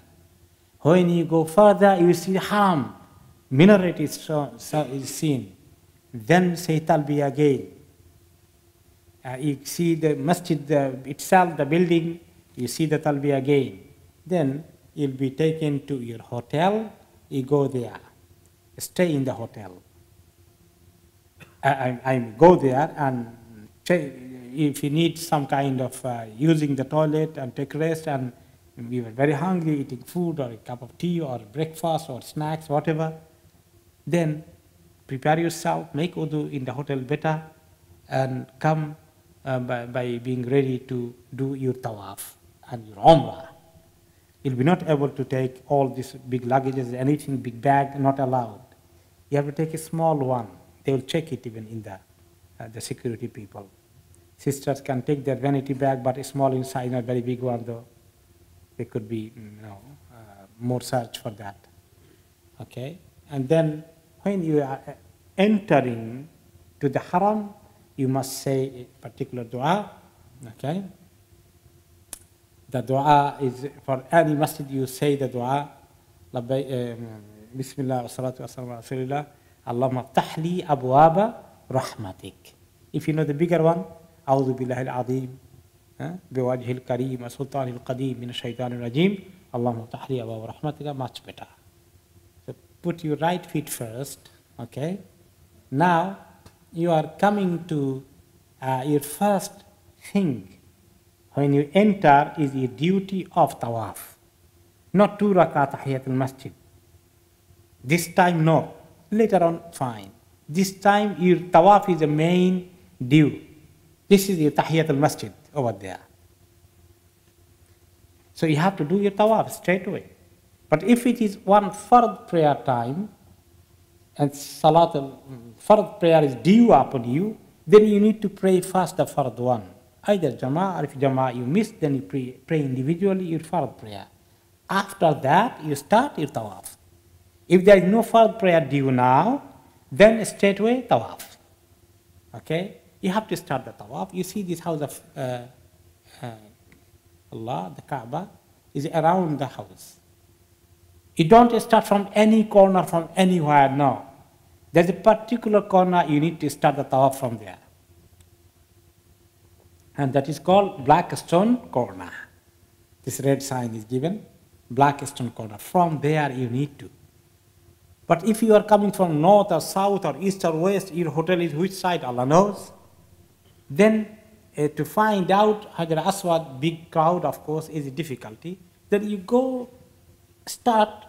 When you go further, you will see Haram, minaret is seen. Then say talbiyah again. You see the masjid itself, the building, you see the talbiyah again. Then you'll be taken to your hotel. You go there, stay in the hotel. I go there and if you need some kind of using the toilet and take rest, and we were very hungry, eating food or a cup of tea or breakfast or snacks, whatever, then prepare yourself, make wudu in the hotel better, and come by being ready to do your tawaf and your umrah. You'll be not able to take all these big luggages, anything, big bag, not allowed. You have to take a small one. They will check it even in the security people. Sisters can take their vanity bag, but a small inside, not very big one though. There could be more search for that. Okay? And then when you are entering to the haram, you must say a particular dua. Okay? The dua is for any masjid, you say the dua. Bismillah wa salatu wa salam ala rasulillah. Allahumma ftahli abwaba rahmatik. If you know the bigger one, A'udhu billahi al-azim, biwajhi al-kareem, wa sultani al-qadeem, min ash-shaytan al-rajim, Allahumma ftahli abwaba rahmatika, much better. So put your right feet first, okay? Now, you are coming to your first thing. When you enter is your duty of tawaf. Not 2 rakat tahiyatul masjid. This time, no. Later on, fine. This time, your tawaf is the main due. This is your tahiyatul masjid over there. So you have to do your tawaf straight away. But if it is one fard prayer time, and salatul fard prayer is due upon you, then you need to pray first the fard one. Either jama'ah, or if jama'ah you miss, then you pray individually your fard prayer. After that, you start your tawaf. If there is no fard prayer due now, then straight away tawaf. Okay? You have to start the tawaf. You see this house of Allah, the Kaaba, is around the house. You don't start from any corner, from anywhere, no. There's a particular corner you need to start the tawaf from there. And that is called black stone corner. This red sign is given, black stone corner. From there you need to. But if you are coming from north or south or east or west, your hotel is which side, Allah knows. Then to find out Hajar Aswad, big crowd of course, is a difficulty. Then you go start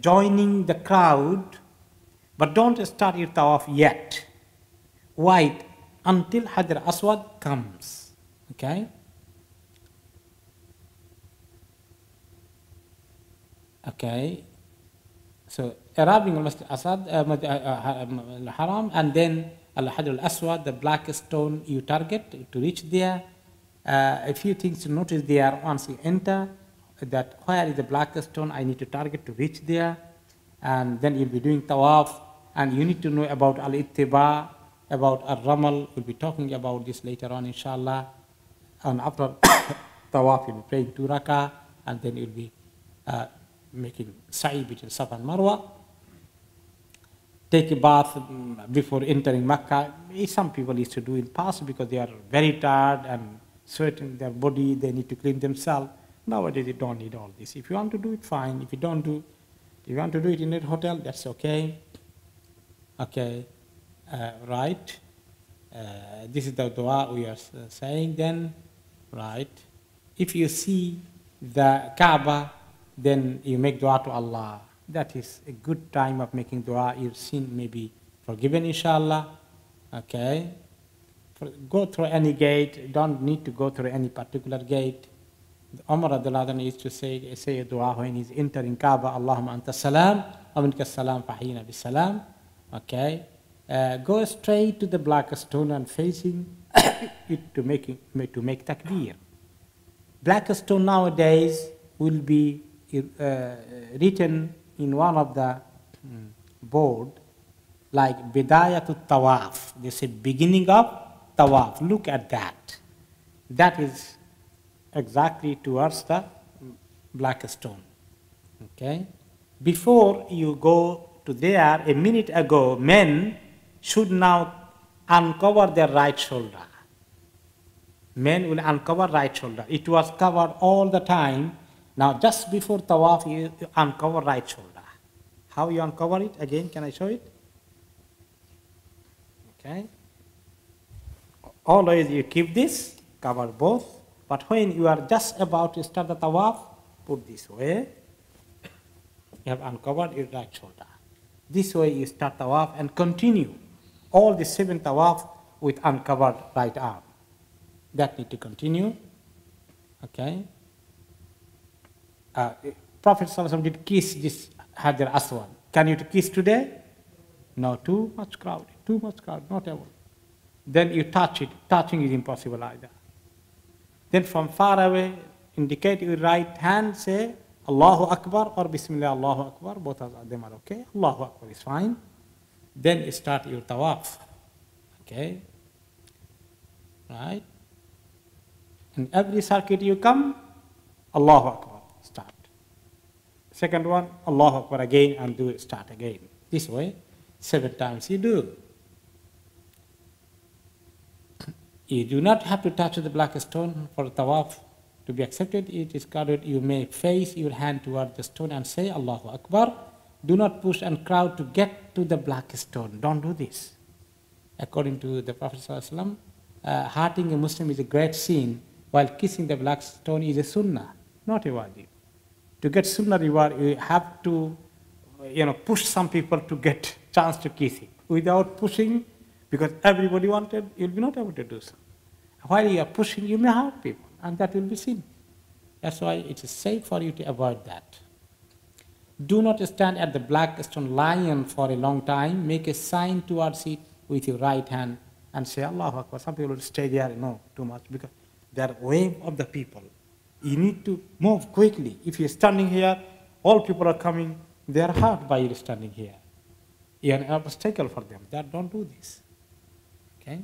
joining the crowd, but don't start your tawaf yet. Wait until Hajar Aswad comes. Okay? Okay. So arriving al Masjid Asad, Haram, and then Al-Hajar al-Aswad, the black stone you target to reach there. A few things to notice there once you enter, that where is the black stone I need to target to reach there, and then you'll be doing tawaf, and you need to know about al-ittiba, about al-ramal. We'll be talking about this later on, inshallah. And after tawaf, you'll be praying 2 rakah, and then you'll be making sa'i between Safa and Marwa. Take a bath before entering Makkah. Some people used to do in past because they are very tired and sweating their body, they need to clean themselves. Nowadays you don't need all this. If you want to do it, fine. If you want to do it in a hotel, that's okay. Okay, right. This is the dua we are saying then, right. If you see the Kaaba, then you make dua to Allah. That is a good time of making dua. Your sin may be forgiven, inshallah. Okay. Go through any gate. Don't need to go through any particular gate. Umar used to say a dua when he's entering Kaaba. Allahumma anta salam, wa minka salam, fahina bis salam. Okay. Go straight to the black stone and facing it to make takbir. Black stone nowadays will be written in one of the board like Bidayatut Tawaf. They say beginning of Tawaf. Look at that. That is exactly towards the black stone. Okay. Before you go to there, a minute ago, men should now uncover their right shoulder. Men will uncover right shoulder. It was covered all the time, Now, just before tawaf, you uncover right shoulder. How you uncover it? Again, can I show it? Okay. Always you keep this, cover both. But when you are just about to start the tawaf, put this way. You have uncovered your right shoulder. This way you start tawaf and continue all the 7 tawaf with uncovered right arm. That need to continue. Okay. Prophet ﷺ did kiss this Hajar Aswad. Can you kiss today? No, too much crowd, not able. Then you touch it. Touching is impossible either. Then from far away, indicate your right hand, say Allahu Akbar or Bismillah Allahu Akbar. Both of them are okay. Allahu Akbar is fine. Then you start your tawaf. Okay. Right. In every circuit you come, Allahu Akbar, start. Second one, Allahu Akbar again and do it, start again. This way, 7 times you do. You do not have to touch the black stone for tawaf to be accepted. It is guarded. You may face your hand toward the stone and say Allahu Akbar. Do not push and crowd to get to the black stone. Don't do this. According to the Prophet ﷺ, hurting a Muslim is a great sin, while kissing the black stone is a sunnah, not a wajib. To get sunnah reward, you have to, push some people to get chance to kiss it. Without pushing, because everybody wanted, you'll be not able to do so. While you are pushing, you may hurt people, and that will be sin. That's why it is safe for you to avoid that. Do not stand at the black stone lion for a long time. Make a sign towards it with your right hand and say Allahu Akbar. Some people will stay there, no, too much, because they are wave of the people. You need to move quickly. If you're standing here, all people are coming, they are hurt by you standing here. You're an obstacle for them. Don't do this. Okay?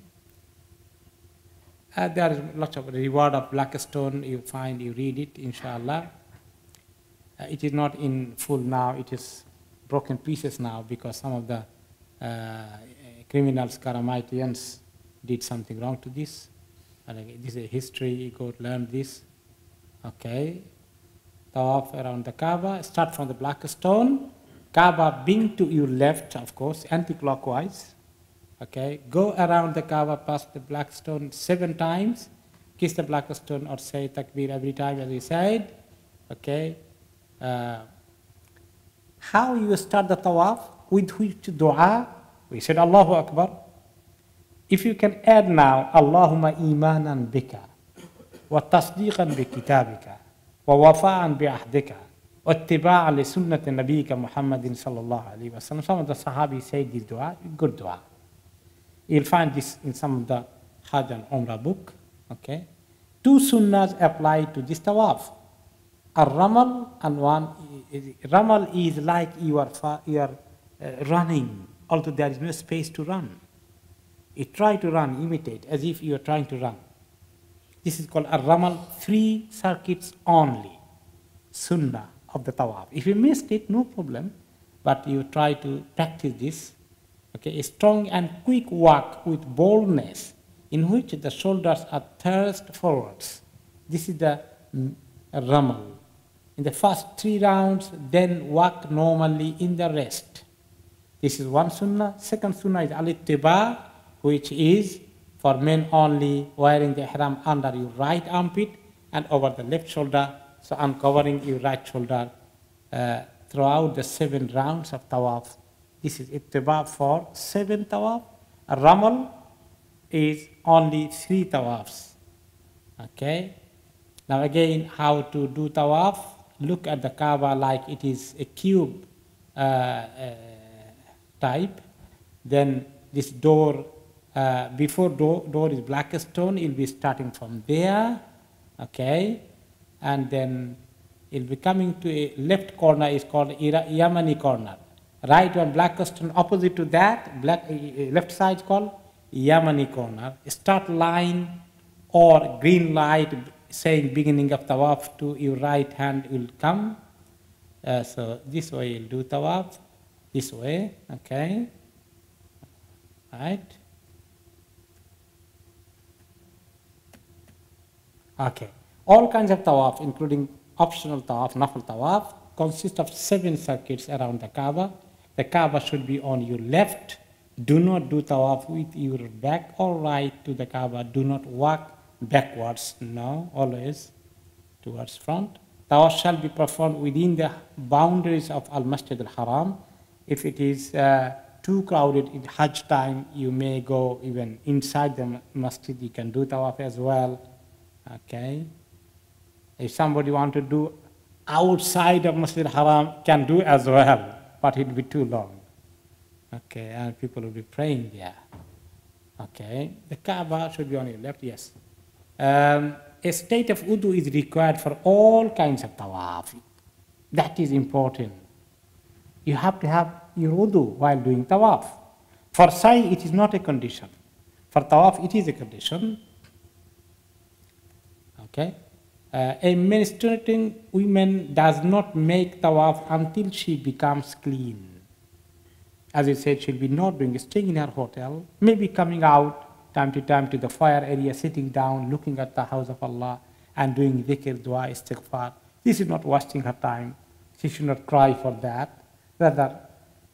There is lots of reward of black stone. You find, you read it, inshallah. It is not in full now. It is broken pieces now because some of the criminals, Karamaitians, did something wrong to this. And this is a history. You go learn this. Okay. Tawaf around the Kaaba. Start from the black stone. Kaaba being to your left, of course, anti-clockwise. Okay. Go around the Kaaba, past the black stone 7 times. Kiss the black stone or say takbir every time, as we said. Okay. How you start the tawaf? With which dua? We said Allahu Akbar. If you can add now, Allahumma imanan bika, wa tasdiqan bi kitabika, wa wafa'an bi ahdika, wa ittiba'an li sunnati nabiyyika Muhammadin sallallahu alayhi wa sallam. Some of the Sahabi said this dua, good dua. You'll find this in some of the Hajj and Umrah book. Okay. 2 sunnahs apply to this tawaf. Ramal and one, Ramal is like you are running, although there is no space to run. You try to run, imitate, as if you are trying to run. This is called Ramal, 3 circuits only, sunnah of the tawaf. If you missed it, no problem, but you try to practice this. Okay, a strong and quick walk with boldness, in which the shoulders are thrust forwards. This is the Ramal. In the first 3 rounds, then walk normally in the rest. This is one sunnah. Second sunnah is al-ittiba, which is for men only, wearing the ihram under your right armpit and over the left shoulder, so uncovering your right shoulder throughout the 7 rounds of tawaf. This is ittiba for 7 tawaf. Ramal is only 3 tawafs. Okay. Now again, how to do tawaf? Look at the Kaaba like it is a cube type. Then this door, before door is black stone, you'll be starting from there. Okay. And then you'll be coming to a left corner, is called Yamani corner. Right one, black stone, opposite to that, left side is called Yamani corner. Start line or green light saying beginning of tawaf to your right hand will come. So this way you'll do tawaf, this way, okay. Right. Okay. All kinds of tawaf, including optional tawaf, nafil tawaf, consists of 7 circuits around the Kaaba. The Kaaba should be on your left. Do not do tawaf with your back or right to the Kaaba. Do not walk backwards. No, always towards front. Tawaf shall be performed within the boundaries of Al-Masjid al-Haram. If it is too crowded in Hajj time, you may go even inside the masjid. You can do tawaf as well. Okay. If somebody want to do outside of Masjid al-Haram, can do as well, but it will be too long. Okay, and people will be praying there. Okay, the Kaaba should be on your left, yes. A state of wudu is required for all kinds of tawaf. That is important. You have to have your wudu while doing tawaf. For sa'i, it is not a condition. For tawaf, it is a condition. Okay. A menstruating woman does not make tawaf until she becomes clean. As I said, she'll be not doing, staying in her hotel, maybe coming out time to time to the fire area, sitting down, looking at the house of Allah, and doing dhikr, dua, istighfar. This is not wasting her time. She should not cry for that. Rather,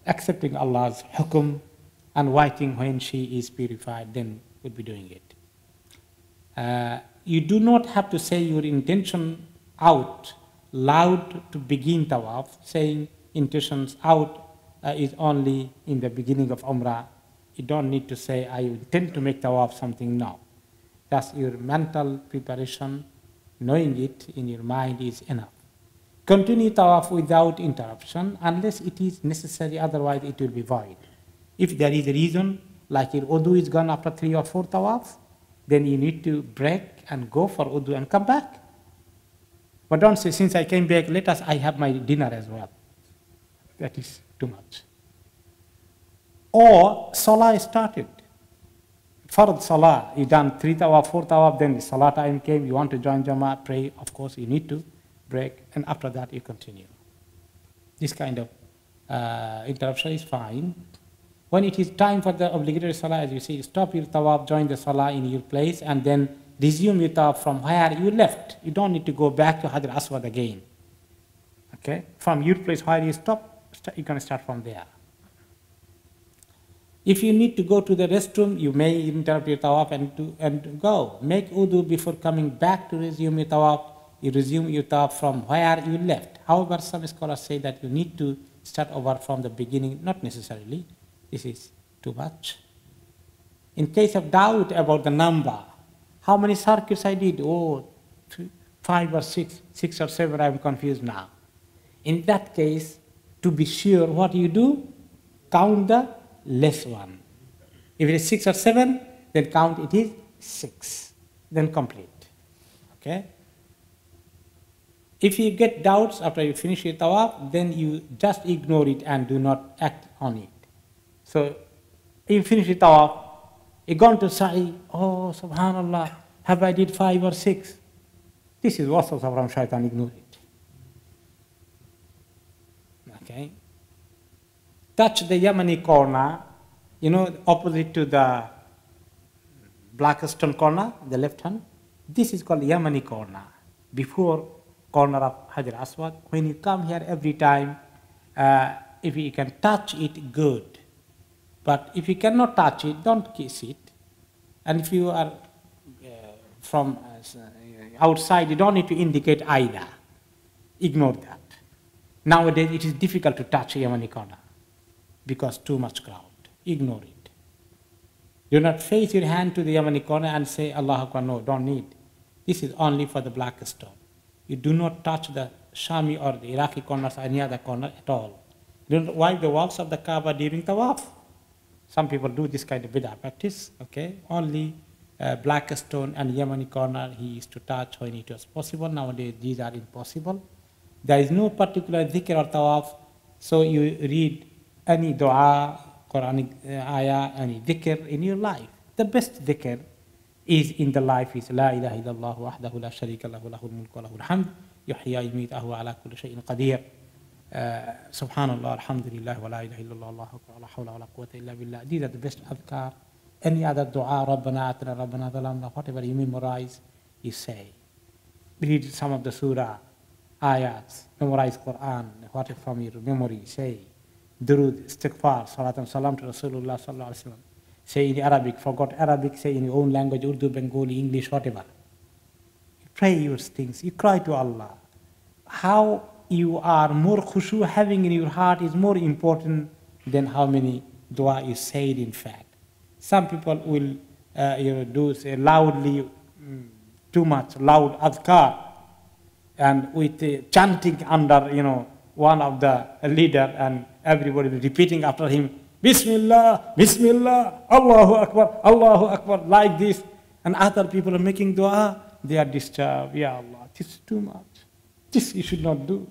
accepting Allah's hukum and waiting when she is purified, then would be doing it. You do not have to say your intention out loud to begin tawaf. Saying intentions out is only in the beginning of Umrah. You don't need to say, I intend to make tawaf something now. That's your mental preparation. Knowing it in your mind is enough. Continue tawaf without interruption unless it is necessary, otherwise it will be void. If there is a reason, like your wudu is gone after 3 or 4 tawaf, then you need to break and go for wudu and come back. But don't say, since I came back, I have my dinner as well. That is too much. Or salah started. Fard salah, you done 3 tawaf, 4 tawaf, then the salah time came, you want to join Jama'ah, pray, of course you need to break, and after that you continue. This kind of interruption is fine. When it is time for the obligatory salah, as you see, stop your tawaf, join the salah in your place, and then resume your tawaf from where you left. You don't need to go back to Hajar Aswad again. Okay? From your place where you stop, you can start from there. If you need to go to the restroom, you may interrupt your tawaf and go. Make wudu before coming back to resume your tawaf. You resume your tawaf from where you left. However, some scholars say that you need to start over from the beginning. Not necessarily. This is too much. In case of doubt about the number, how many circuits I did? Oh, 5 or 6, 6 or 7, I'm confused now. In that case, to be sure, what you do? Count the less one. If it is 6 or 7, then count it is 6. Then complete. Okay? If you get doubts after you finish your tawaf, then you just ignore it and do not act on it. So, you finish your tawaf, you gone to sa'i, oh, subhanallah, have I did 5 or 6? This is also from shaitan, ignore it. Okay? Touch the Yemeni corner, opposite to the black stone corner, the left hand. This is called Yemeni corner, before corner of Hajar Aswad. When you come here every time, if you can touch it, good. But if you cannot touch it, don't kiss it. And if you are from outside, you don't need to indicate either. Ignore that. Nowadays, it is difficult to touch Yemeni corner because too much crowd. Ignore it. Do not face your hand to the Yemeni corner and say, Allah Akbar. No, don't need. This is only for the black stone. You do not touch the Shami or the Iraqi corners or any other corner at all. Do not wipe the walls of the Kaaba during tawaf. Some people do this kind of bid'ah practice. Okay, only black stone and Yemeni corner he used to touch when it was possible. Nowadays these are impossible. There is no particular dhikr or tawaf, so you read any dua, Quranic ayah, any dhikr in your life. The best dhikr is in the life is La ilaha illallah wahdahu la sharika lahu lahul mulku wa lahul hamd yuhyi wa yumiitu wa huwa ala kulli shay'in qadir. Subhanallah, alhamdulillah, wa la ilaha illallah, Allahu akbar, la hawla wa la quwwata illa billah. These are the best adhkar. Any other dua, Rabbana atina, Rabbana zalamna, whatever you memorize, you say. Read some of the surah, ayats, memorize Quran, what from your memory, say Durud, Istighfar, Salat and Salam to Rasulullah sallallahu alaihi wasallam. Say in Arabic, forgot Arabic, say in your own language, Urdu, Bengali, English, whatever. You pray your things, you cry to Allah. How you are more khushu having in your heart is more important than how many dua you said in fact. Some people will do say loudly, too much loud adhkar, and with chanting under one of the leader, and everybody repeating after him, Bismillah, Bismillah, Allahu Akbar, like this. And other people are making dua, they are disturbed. Ya Allah, this is too much. This you should not do.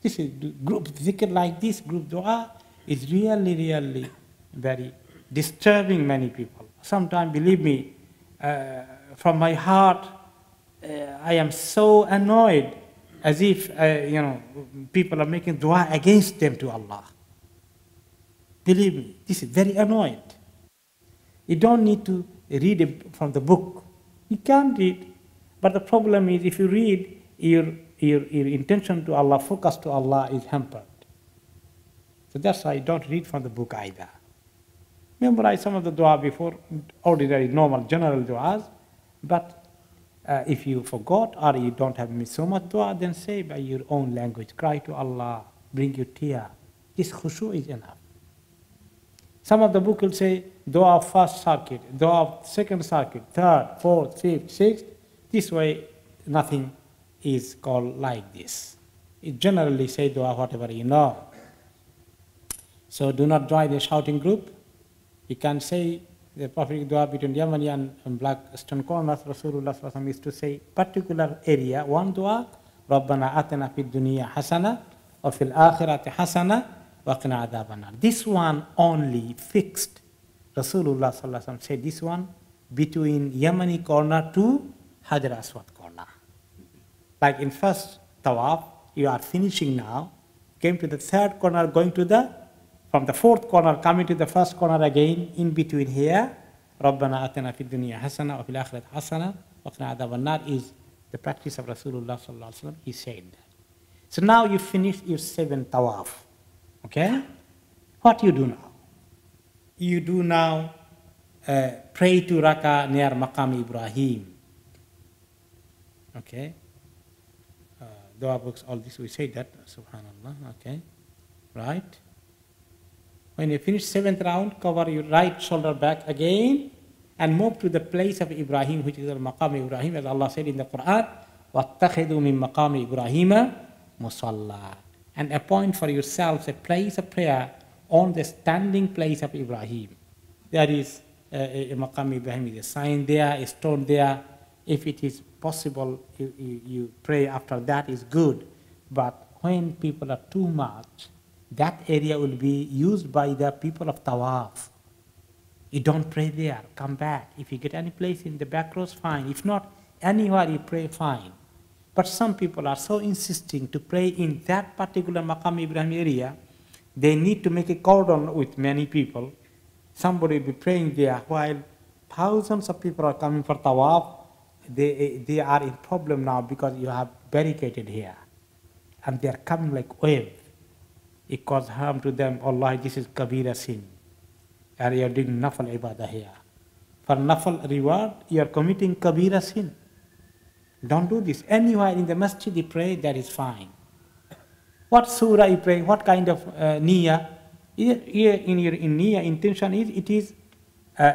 This is group zikr like this, group dua is really, really very disturbing many people. Sometimes, believe me, from my heart, I am so annoyed, as if people are making dua against them to Allah. Believe me, this is very annoying. You don't need to read it from the book. You can read, but the problem is if you read, your intention to Allah, focus to Allah is hampered. So that's why I don't read from the book either. Memorize some of the dua before, ordinary, normal, general duas, but if you forgot or you don't have so much dua, then say by your own language, cry to Allah, bring your tear. This khushu is enough. Some of the book will say dua of first circuit, dua of second circuit, third, fourth, fifth, sixth. This way, nothing is called like this. It generally say dua whatever you know. So do not join the shouting group. You can say the Prophetic dua between Yamani and Black Stone Corners. Rasulullah sallallahu alaihi wasallam used to say particular area, one dua, Rabbana atina fid dunya hasana wa fil akhirati hasana wa qina adhaban nar. This one only fixed. Rasulullah sallallahu alaihi wasallam said this one between Yamani corner to Hajar Aswad corner. Like in first tawaf, you are finishing now, came to the third corner, going to from the fourth corner, coming to the first corner again, in between here, Rabbana atina fid dunya hasana wa fil akhirati hasana wa qina adhaban nar is the practice of Rasulullah sallallahu alaihi wasallam. He said that. So now you finish your 7th tawaf. Okay? What you do now? You do now pray to Raka near Maqam Ibrahim. Okay? Dua books, all this we say that, subhanallah, okay? Right? When you finish 7th round, cover your right shoulder back again and move to the place of Ibrahim, which is the Maqam Ibrahim, as Allah said in the Quran, وَاتَّخِذُوا مِن مَقَامِ إِبْرَاهِيمَ مُصَلَّى. And appoint for yourselves a place of prayer on the standing place of Ibrahim. There is a Maqam Ibrahim, is a sign there, a stone there. If it is possible, you pray after that is good. But when people are too much, that area will be used by the people of Tawaf. You don't pray there, come back. If you get any place in the back rows, fine. If not, anywhere you pray, fine. But some people are so insisting to pray in that particular Maqam Ibrahim area, they need to make a cordon with many people. Somebody will be praying there while thousands of people are coming for Tawaf. They are in problem now because you have barricaded here. And they are coming like wave. It causes harm to them. Allah, this is Kabira sin. And you are doing Nafal ibadah here. For Nafal reward, you are committing Kabira sin. Don't do this. Anywhere in the masjid you pray, that is fine. What surah you pray, what kind of niyyah? In your niyyah intention is, it is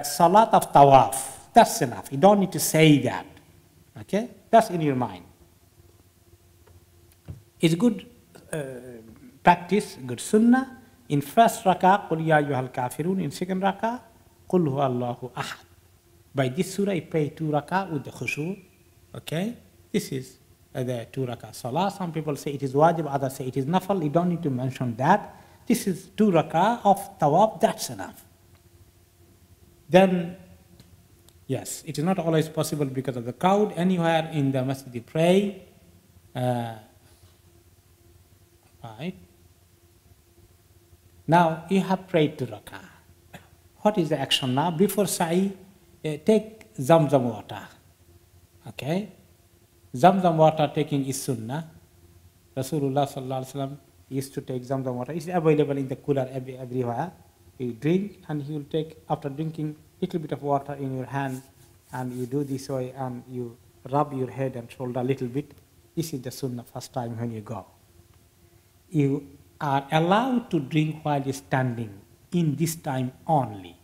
salat of tawaf. That's enough. You don't need to say that. Okay? That's in your mind. It's good practice, good sunnah. In first rakah, Qul ya ayyuhal kafirun. In second rakah, Qul huwa Allahu ahad. By this surah, you pray 2 rakah with the khushu. Okay? This is the 2 rakah salah. Some people say it is wajib, others say it is nafal. You don't need to mention that. This is 2 rakah of tawaf, that's enough. Then, yes, it is not always possible because of the crowd. Anywhere in the masjid you pray. Right? Now, you have prayed 2 rakah. What is the action now? Before sa'i, take Zamzam water. Okay? Zamzam water taking is sunnah. Rasulullah sallallahu alaihi wasallam used to take Zamzam water. It's available in the cooler everywhere. You drink, and he will take, after drinking, little bit of water in your hand, and you do this way, and you rub your head and shoulder a little bit. This is the sunnah first time when you go. You are allowed to drink while you're standing in this time only.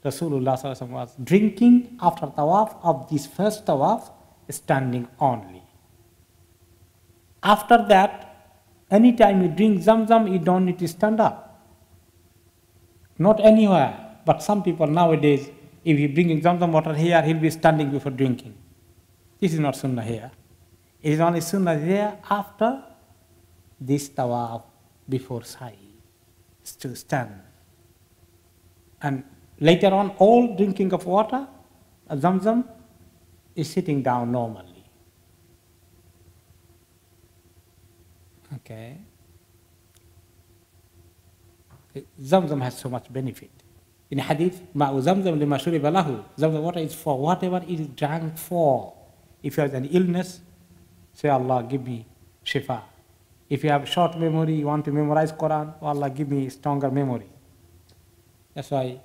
Rasulullah sallallahu alaihi wasallam was drinking after tawaf of this first tawaf, standing only. After that, anytime you drink Zamzam, you don't need to stand up. Not anywhere. But some people nowadays, if you're drinking Zamzam water here, he'll be standing before drinking. This is not sunnah here. It is only sunnah there after this tawaf, before sa'i, to stand. And later on, all drinking of water, Zamzam, is sitting down normally. Okay. Zamzam has so much benefit. In hadith, ma'u zamzam lima shuriba lahu. Zamzam water is for whatever it is drank for. If you have an illness, say, Allah, give me shifa. If you have short memory, you want to memorize Quran, oh Allah, give me stronger memory. That's why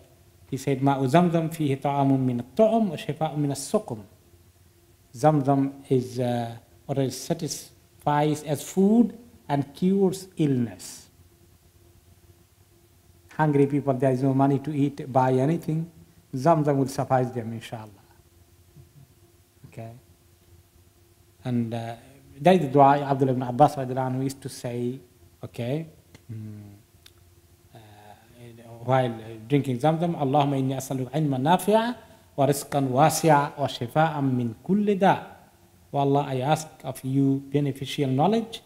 he said, ma'u zamzam fihi ta'amun min at-tu'um wa shifa'un min as-suqum. Zamzam is what is satisfies as food and cures illness. Hungry people, there is no money to eat, buy anything. Zamzam will suffice them, inshallah. Okay. And that is the dua Abdul ibn Abbas used to say, okay, while drinking Zamzam, Allahumma inni as'aluka ilman nafi'a wa rizqan wasi'a wa shifa'an min kulli da'. O Allah, I ask of you beneficial knowledge,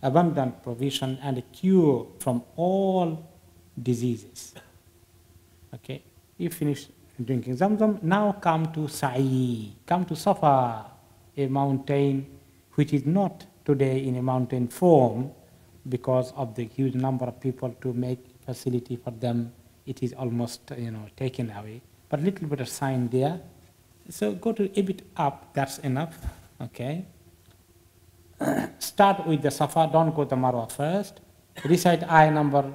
abundant provision, and a cure from all diseases. Okay, you finish drinking Zamzam. Now come to Sa'i, come to Safa, a mountain which is not today in a mountain form because of the huge number of people to make facility for them. It is almost taken away, but little bit of sign there. So go to a bit up. That's enough. Okay. Start with the Safa. Don't go to Marwa first. Recite ayah number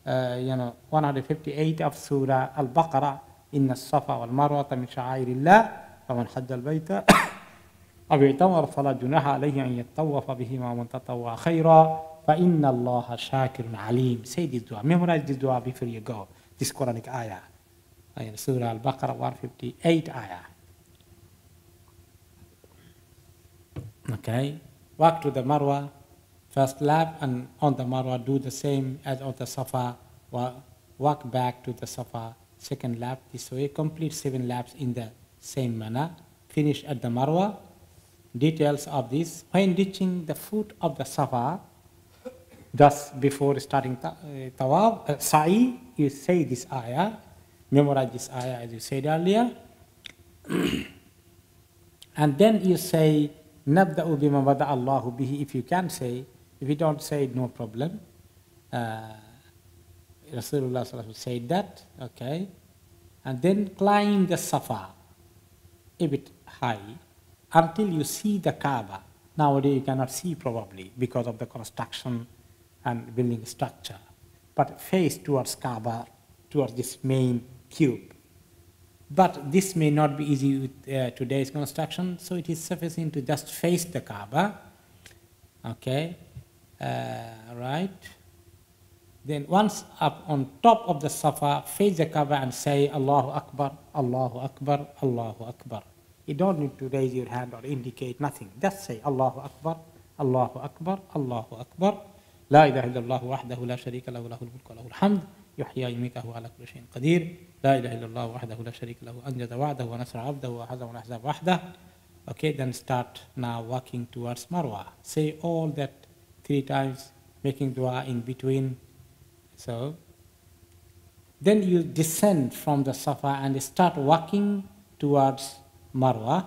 158 of Surah Al-Baqarah. Inna as-Safa wal Marwa min sha'airillah. Faman hajja al-bayta aw i'tamara fala junaha alayhi an yattawafa bihima wa man tatawwa khayra fa inna Allaha shakirun alim. Say this dua. Memorize this dua before you go. This Quranic ayah. Surah Al-Baqarah 158 ayah. Okay. Walk to the Marwa, first lap, and on the Marwa do the same as on the Safa. Walk back to the Safa, second lap this way. Complete 7 laps in the same manner. Finish at the Marwa. Details of this. When reaching the foot of the Safa, just before starting Tawaf, Sa'i, you say this ayah. Memorize this ayah as you said earlier. And then you say, Nabda'u bima bada Allahu bihi, if you can say. If you don't say, no problem. Rasulullah said that, okay. And then climb the Safa a bit high until you see the Kaaba. Nowadays you cannot see probably because of the construction and building structure. But face towards Kaaba, towards this main cube. But this may not be easy with today's construction, so it is sufficient to just face the Kaaba. Okay, right. Then once up on top of the Safa, face the Kaaba and say Allahu Akbar, Allahu Akbar, Allahu Akbar. You don't need to raise your hand or indicate nothing. Just say Allahu Akbar, Allahu Akbar, Allahu Akbar. La ilaha illallah wahdahu la sharika lahu lahul mulku wa lahul hamd. يحيي ويميت وهو على كل شيء قدير لا إله إلا الله وحده لا شريك له أنجز وعده ونصر عبده وهزم الأحزاب وحده. Okay, then start now walking towards Marwa. Say all that 3 times, making dua in between. So then you descend from the Safa and start walking towards Marwa.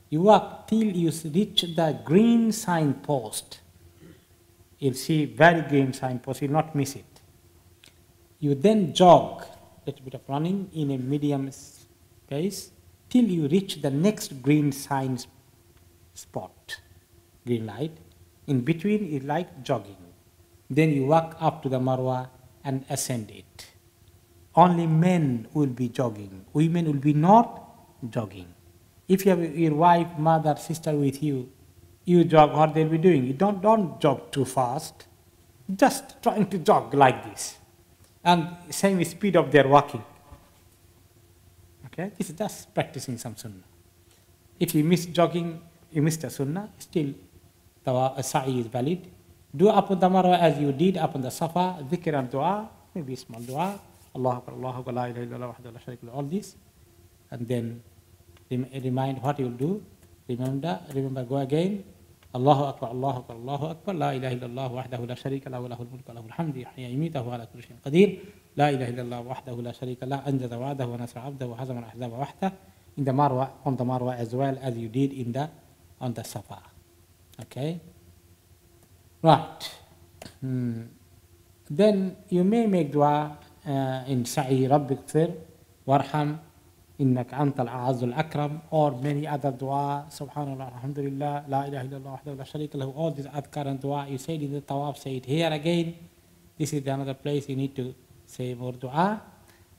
You walk till you reach the green signpost. You'll see very green signpost, you'll not miss it. You then jog, a little bit of running in a medium pace, till you reach the next green sign spot, green light. In between is like jogging. Then you walk up to the Marwa and ascend it. Only men will be jogging. Women will be not jogging. If you have your wife, mother, sister with you, you jog, what they'll be doing? You don't jog too fast. Just trying to jog like this. And same speed of their walking. Okay? This is just practicing some sunnah. If you miss jogging, you missed a sunnah, still the sa'i is valid. Do upon the Marwa as you did upon the Safa, dhikr and dua, maybe small dua, Allahu Akbar, Allahu Akbar, la ilaha illallah, wahdahu la sharika lahu, all this. And then remind what you will do. Remember, go again. Allahu Akbar, Allahu Akbar, Allahu Akbar, la ilaha illallah, wahdahu la sharika lahu, lahul mulku, lahul hamdu, yuhyi wa yumiitu, wa huwa ala kulli shay'in qadir. La ilaha illallah, wahdahu la sharika lahu, anjaza wa'dahu wa nasra 'abdahu wa hazama al-ahzaba wahdahu. In the Marwa, on the Marwa as well as you did on the Safa. Okay? Right. Then you may make dua in Sa'i Rabbi Qfir, Warham, Innaka Antal A'azul Akram, or many other dua, Subhanallah, Alhamdulillah, La ilaha illallah, wahdahu la sharika lahu, all these adhkar and dua, you say it in the tawaf, say it here again. This is another place you need to say more dua.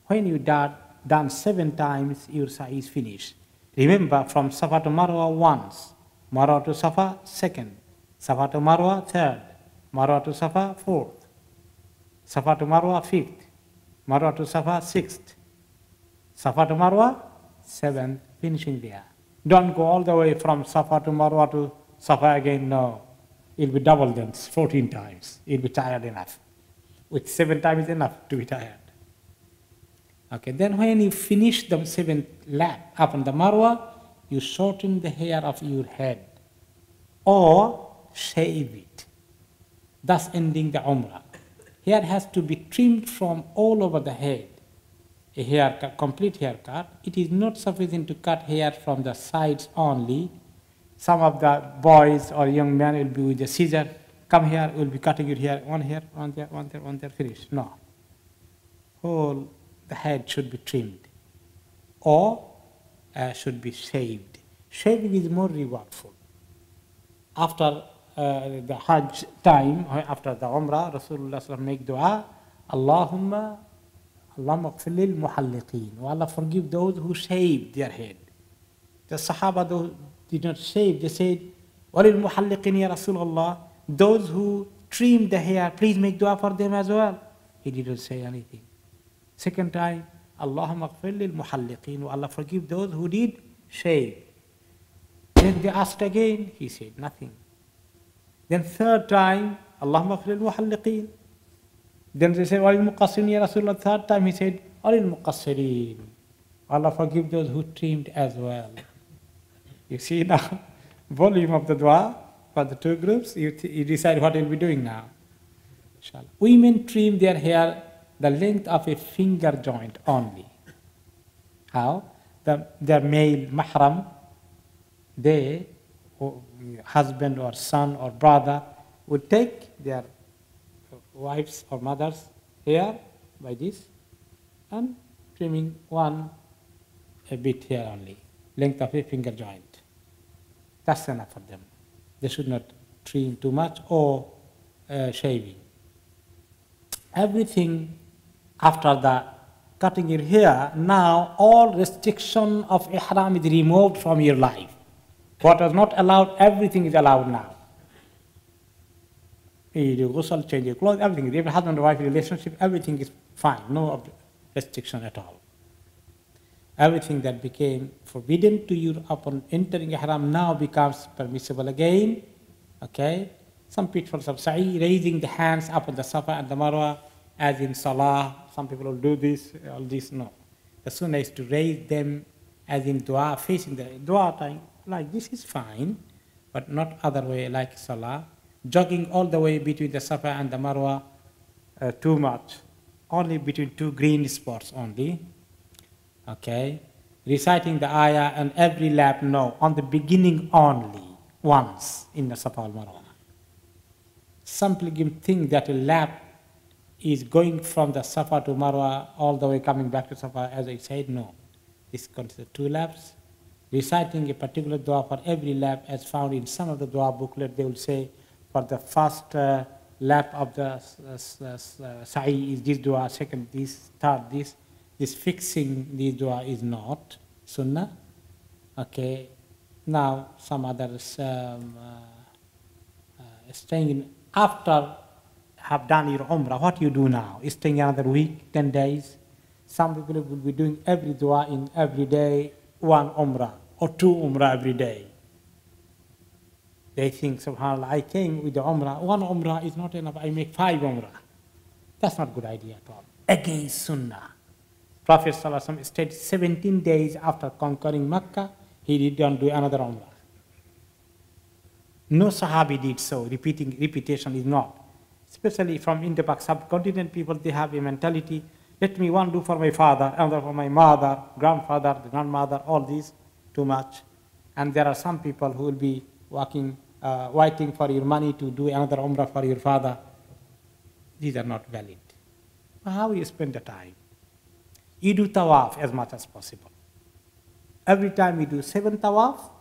When you done 7 times, your Sa'i is finished. Remember, from Safa to Marwa once, Marwa to Safa second, Safa to Marwa third, Marwa to Safa fourth, Safa to Marwa fifth, Marwa to Safa sixth, Safa to Marwa seventh, finishing there. Don't go all the way from Safa to Marwa to Safa again, no. It'll be double then, 14 times. You'll be tired enough. With 7 times is enough to be tired. Okay, then when you finish the 7th lap upon the Marwa, you shorten the hair of your head or shave it, thus ending the Umrah. Hair has to be trimmed from all over the head. A haircut, complete haircut. It is not sufficient to cut hair from the sides only. Some of the boys or young men will be with the scissor. Come here, we'll be cutting your hair, one here, one there, one there, one there, finish. No. Whole the head should be trimmed or should be shaved. Shaving is more rewardful. After the Hajj time, after the Umrah, Rasulullah make dua, Allahumma ighfir lil muhalliqeen. Allah forgive those who shaved their head. The Sahaba those did not shave, they said, walil muhalliqeen ya Rasulullah, those who trimmed the hair, please make dua for them as well. He didn't say anything. Second time, Allahumma ighfir lil muhalliqeen. Allah forgive those who did shave. Then they asked again, he said nothing. Then third time, Allahumma ighfir lil muhalliqeen. Then they said, walil muqassirin ya Rasulullah. Third time he said, walil muqassirin. Allah forgive those who trimmed as well. You see now, volume of the dua for the 2 groups, you decide what you'll be doing now. Inshallah. Women trim their hair the length of a finger joint only. How? Their male mahram, they, husband or son or brother, would take their wives or mothers' hair by this and trimming a bit here only, length of a finger joint. That's enough for them. They should not trim too much or shaving. Everything after the cutting your hair, now all restriction of ihram is removed from your life. What was not allowed, everything is allowed now. You do ghusl, change your clothes, everything. Even husband and wife relationship, everything is fine, no restriction at all. Everything that became forbidden to you upon entering ihram now becomes permissible again. Okay? Some pitfalls of sa'i, raising the hands up on the Safa and the Marwa, as in Salah. Some people will do this, all this, no. The sunnah is to raise them as in dua, facing the dua time, like this is fine, but not other way like Salah. Jogging all the way between the Safa and the Marwa, too much. Only between 2 green spots only. Okay. Reciting the ayah and every lap, no. On the beginning only, once in the Safa al-Marwa. Some pilgrims think that a lap is going from the Safa to Marwa all the way coming back to Safa. As I said, no. This consists 2 laps. Reciting a particular dua for every lap as found in some of the dua booklet, they will say, for the first lap of the sa'i is this dua, second this, third this. This fixing this dua is not sunnah. Okay, now some others staying in, after have done your umrah, what you do now? Staying another week, 10 days. Some people will be doing every dua in every day, one umrah or two umrah every day. They think, subhanAllah, I came with the umrah. One umrah is not enough. I make 5 umrah. That's not a good idea at all. Against sunnah. Prophet ﷺ stayed 17 days after conquering Mecca. He didn't do another umrah. No Sahabi did so. Repetition is not. Especially from Indo-Pak subcontinent people, they have a mentality, let me one do for my father, another for my mother, grandfather, grandmother, all these, too much. And there are some people who will be waiting for your money to do another umrah for your father. These are not valid. How you spend the time? You do tawaf as much as possible. Every time you do 7 tawaf,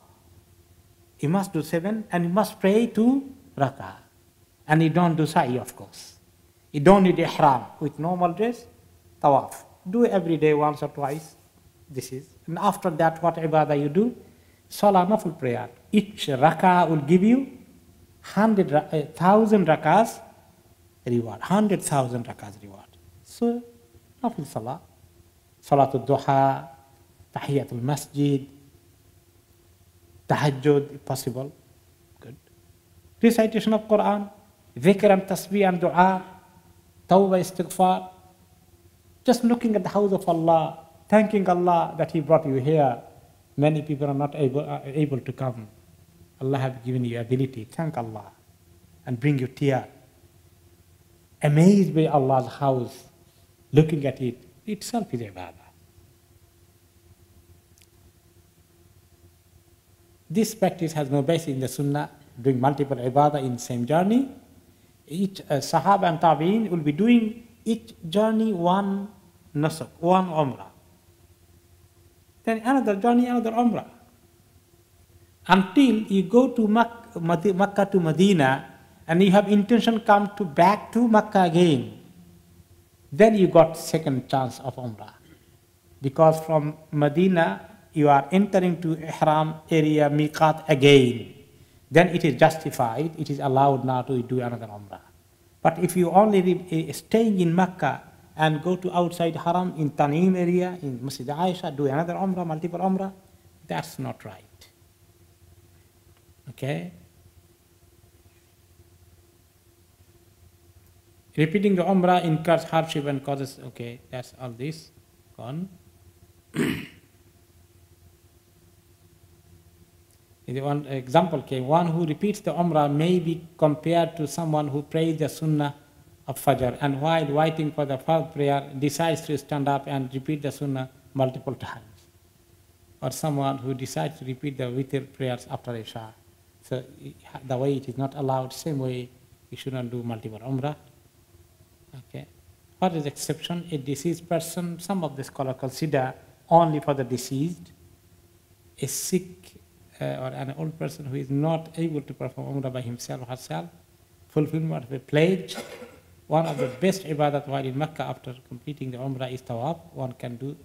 you must do 7 and you must pray 2 rak'ah. And you don't do sa'i, of course. You don't need ihram with normal dress, tawaf. Do every day once or twice. This is. And after that, what ibadah you do? Salah nafil prayer. Each rak'ah will give you 1,000 rak'ahs reward. 100,000 rak'ahs reward. So, nafil salah. Salatul duha, tahiyatul masjid, tahajjud, if possible. Good. Recitation of Quran, dhikr and tasbih and dua, tawbah, istighfar. Just looking at the house of Allah, thanking Allah that He brought you here. Many people are not able to come. Allah has given you ability. Thank Allah and bring you tear. Amazed by Allah's house, looking at it itself is ibadah. This practice has no basis in the Sunnah, doing multiple ibadah in same journey. Each Sahaba and Tabi'in will be doing each journey one nusuk, one umrah. Then another journey, another umrah. Until you go to Makkah to Medina and you have intention come back to Makkah again. Then you got second chance of umrah. Because from Medina, you are entering to ihram area, miqat again. Then it is justified, it is allowed now to do another umrah. But if you only staying in Makkah and go to outside haram in Tanim area, in Masjid Aisha, do another umrah, multiple umrah, that's not right. Okay? Repeating the umrah incurs hardship and causes, okay, that's all this gone. One example came, one who repeats the umrah may be compared to someone who prays the sunnah of Fajr and while waiting for the first prayer decides to stand up and repeat the sunnah multiple times. Or someone who decides to repeat the witr prayers after Isha. So the way it is not allowed, same way you should not do multiple umrah. Okay. What is exception? A deceased person, some of the scholars consider only for the deceased, a sick or an old person who is not able to perform umrah by himself or herself, fulfillment of a pledge. One of the best ibadat while in Mecca after completing the umrah is tawaf. One can do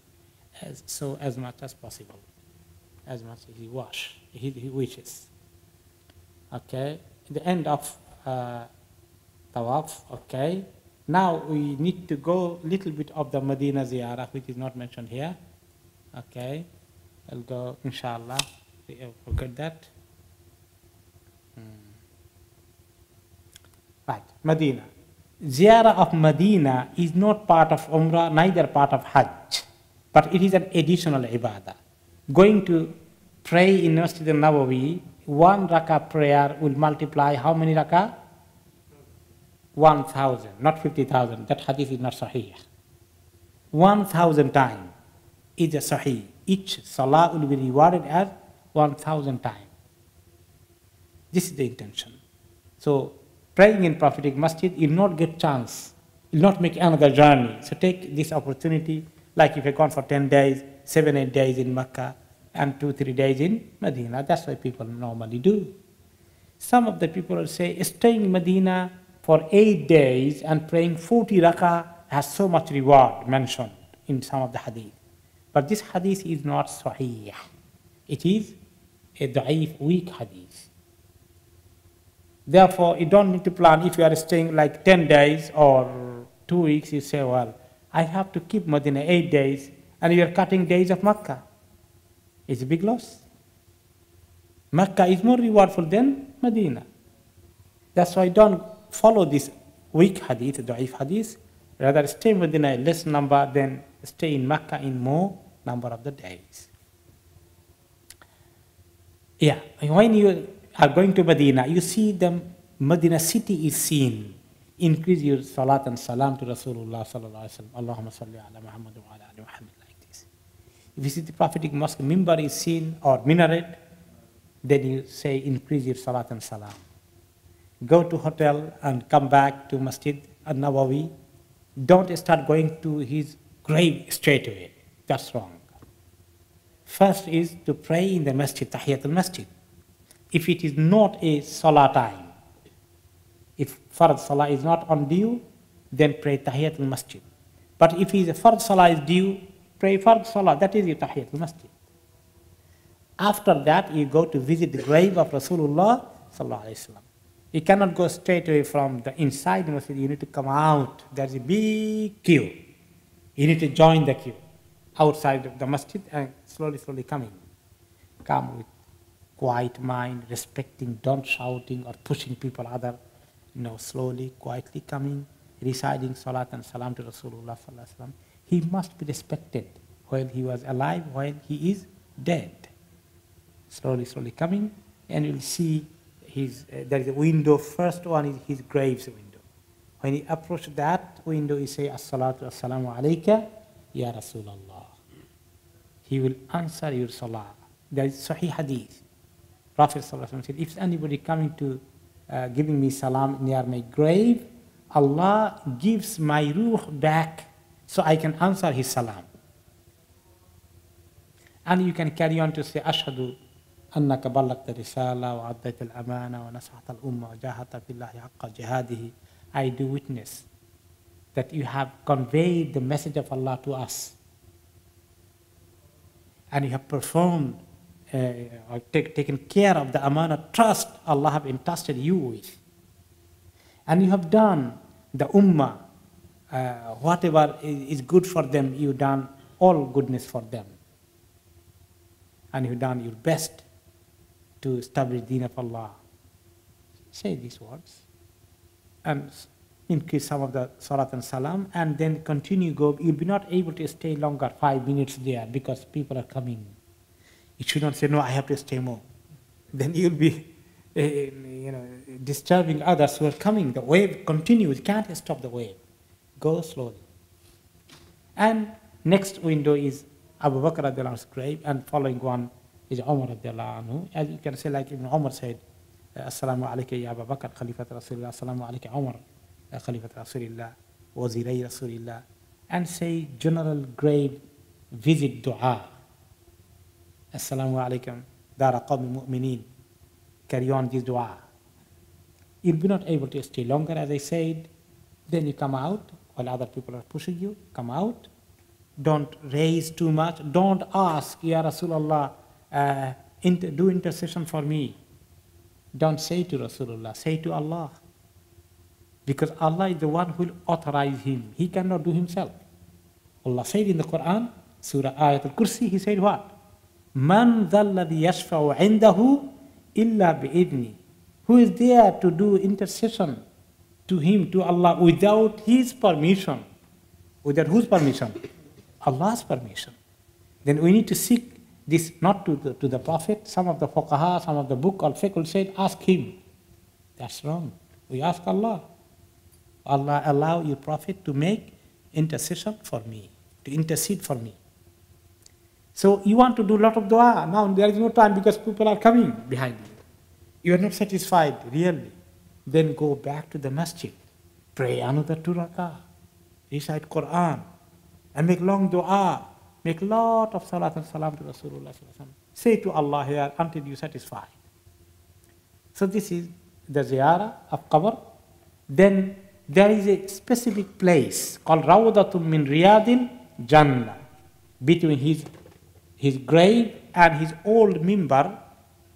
as much as possible, as much as he wishes. Okay, the end of tawaf. Okay, now we need to go a little bit of the Medina ziyarah, which is not mentioned here. Okay, I'll go inshallah. Forget that. Right, Medina. Ziyarah of Medina is not part of Umrah, neither part of Hajj, but it is an additional ibadah. Going to pray in Masjid al-Nawawi, 1 rakah prayer will multiply how many rakah? 1,000, not 50,000. That hadith is not sahih. 1,000 times is a sahih. Each salah will be rewarded as 1,000 times. This is the intention. So, praying in prophetic masjid, you'll not get chance. You'll not make another journey. So take this opportunity, like if you've gone for 10 days, 7-8 days in Mecca, and 2-3 days in Medina. That's what people normally do. Some of the people will say staying in Medina for 8 days and praying 40 rakah has so much reward mentioned in some of the hadith. But this hadith is not sahih. It is a da'if, weak hadith. Therefore, you don't need to plan. If you are staying like 10 days or 2 weeks, you say, well, I have to keep Medina 8 days, and you are cutting days of Makkah. It's a big loss. Makkah is more rewardful than Medina. That's why don't follow this weak hadith, da'if hadith. Rather stay in Medina less number than stay in Makkah in more number of the days. Yeah, when you are going to Medina, you see the Medina city is seen. Increase your salat and salam to Rasulullah sallallahu alaihi wasallam. Allahumma salli ala Muhammad wa ala ali Muhammad, like this. If you see the prophetic mosque mimbar is seen or minaret, then you say increase your salat and salam. Go to hotel and come back to Masjid al-Nawawi. Don't start going to his grave straight away. That's wrong. First is to pray in the masjid, tahiyatul masjid. If it is not a salah time, if fard salah is not on due, then pray tahiyatul masjid. But if a fard salah is due, pray fard salah. That is your tahiyatul masjid. After that, you go to visit the grave of Rasulullah sallallahu alaihi wasallam. You cannot go straight away from the inside the masjid. You need to come out. There's a big queue. You need to join the queue outside of the masjid and slowly coming. Come with quiet mind, respecting, don't shouting or pushing people other. Slowly, quietly coming, reciting salat and salam to Rasulullah sallallahu alaihi wasallam. He must be respected while he was alive, while he is dead. Slowly coming, and you'll see there is a window. First one is his grave's window. When he approaches that window, he say, As-salatu as-salamu alayka, ya Rasulallah. He will answer your salah. There is Sahih Hadith. Prophet sallallahu alaihi wasallam said, if anybody coming to giving me salam near my grave, Allah gives my ruh back so I can answer his salam. And you can carry on to say, Ashhadu annaka ballagta risala wa addayta al-amana wa nasahta al-umma wa jahata fillahi haqqa jihadihi. I do witness that you have conveyed the message of Allah to us. And you have performed or taken care of the amana trust Allah have entrusted you with. And you have done the ummah, whatever is good for them, you done all goodness for them. And you have done your best to establish deen of Allah. Say these words and increase some of the salat and salam, and then continue go. You'll be not able to stay longer 5 minutes there because people are coming. You should not say, no, I have to stay more. Then you'll be disturbing others who are coming. The wave continues. You can't stop the wave. Go slowly. And next window is Abu Bakr radiallahu anhu's grave, and following one is Umar radiallahu anhu. As you can say, like Ibn Umar said, Assalamu alayka ya Abu Bakr, Khalifat Rasulullah, Assalamu alayka Umar, Khalifat Rasulullah, Wazirai Rasulullah. And say general grave visit dua. Assalamu alaykum, Dara Qawmi Mu'mineen. Carry on this dua. You'll be not able to stay longer, as I said. Then you come out while other people are pushing you. Come out. Don't raise too much. Don't ask, Ya Rasulullah, do intercession for me. Don't say to Rasulullah, say to Allah. Because Allah is the one who will authorize him. He cannot do himself. Allah said in the Quran, Surah Ayatul Kursi, He said what? Man dhalladhi yashfa'u indahu illa bi'idni. Who is there to do intercession to him, to Allah, without his permission? Without whose permission? Allah's permission. Then we need to seek this not to the Prophet. Some of the fuqaha, some of the book or fiqh said, ask him. That's wrong. We ask Allah. Allah allow your Prophet to make intercession for me, to intercede for me. So you want to do a lot of dua. Now there is no time because people are coming behind you. You are not satisfied, really. Then go back to the masjid. Pray another 2 rakah. Recite Quran. And make long dua. Make a lot of salat and salam to Rasulullah. Say to Allah here until you are satisfied. So this is the ziyarah of qabr. Then there is a specific place called Rawdatun min Riyadil Jannah between his grave and his old mimbar.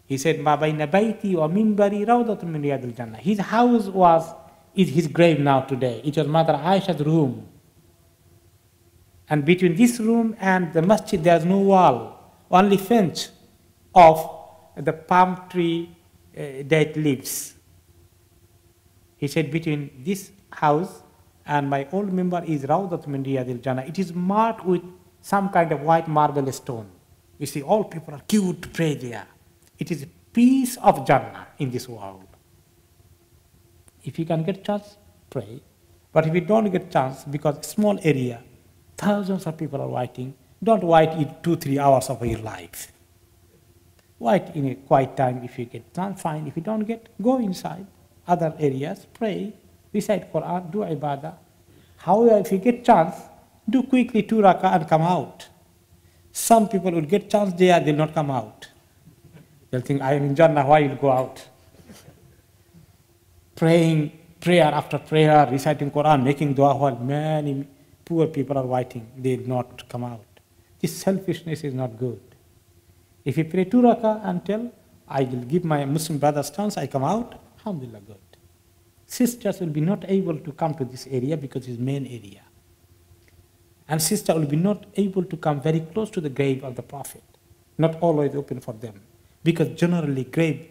He said, Ma bayna bayti wa mimbari rawdatun min Riyadil Jannah. His house is his grave now today. It was Mother Aisha's room. And between this room and the masjid, there is no wall, only fence of the palm tree date leaves. He said, between this house and my old member is Rawdat min Riyadil Jannah. It is marked with some kind of white marble stone. You see, all people are queued to pray there. It is a piece of Jannah in this world. If you can get chance, pray. But if you don't get chance, because small area, thousands of people are waiting, don't wait it 2-3 hours of your life. Wait in a quiet time. If you get chance, fine. If you don't get, go inside other areas, pray, recite Quran, do ibadah. However, if you get chance, do quickly 2 rakah and come out. Some people will get chance there, they'll not come out. They'll think, I am in Jannah, why will go out? Praying, prayer after prayer, reciting Quran, making dua while many poor people are waiting, they will not come out. This selfishness is not good. If you pray 2 rakah and tell, I will give my Muslim brothers chance, I come out, alhamdulillah, good. Sisters will be not able to come to this area because it's main area. And sister will be not able to come very close to the grave of the Prophet. Not always open for them. Because generally grave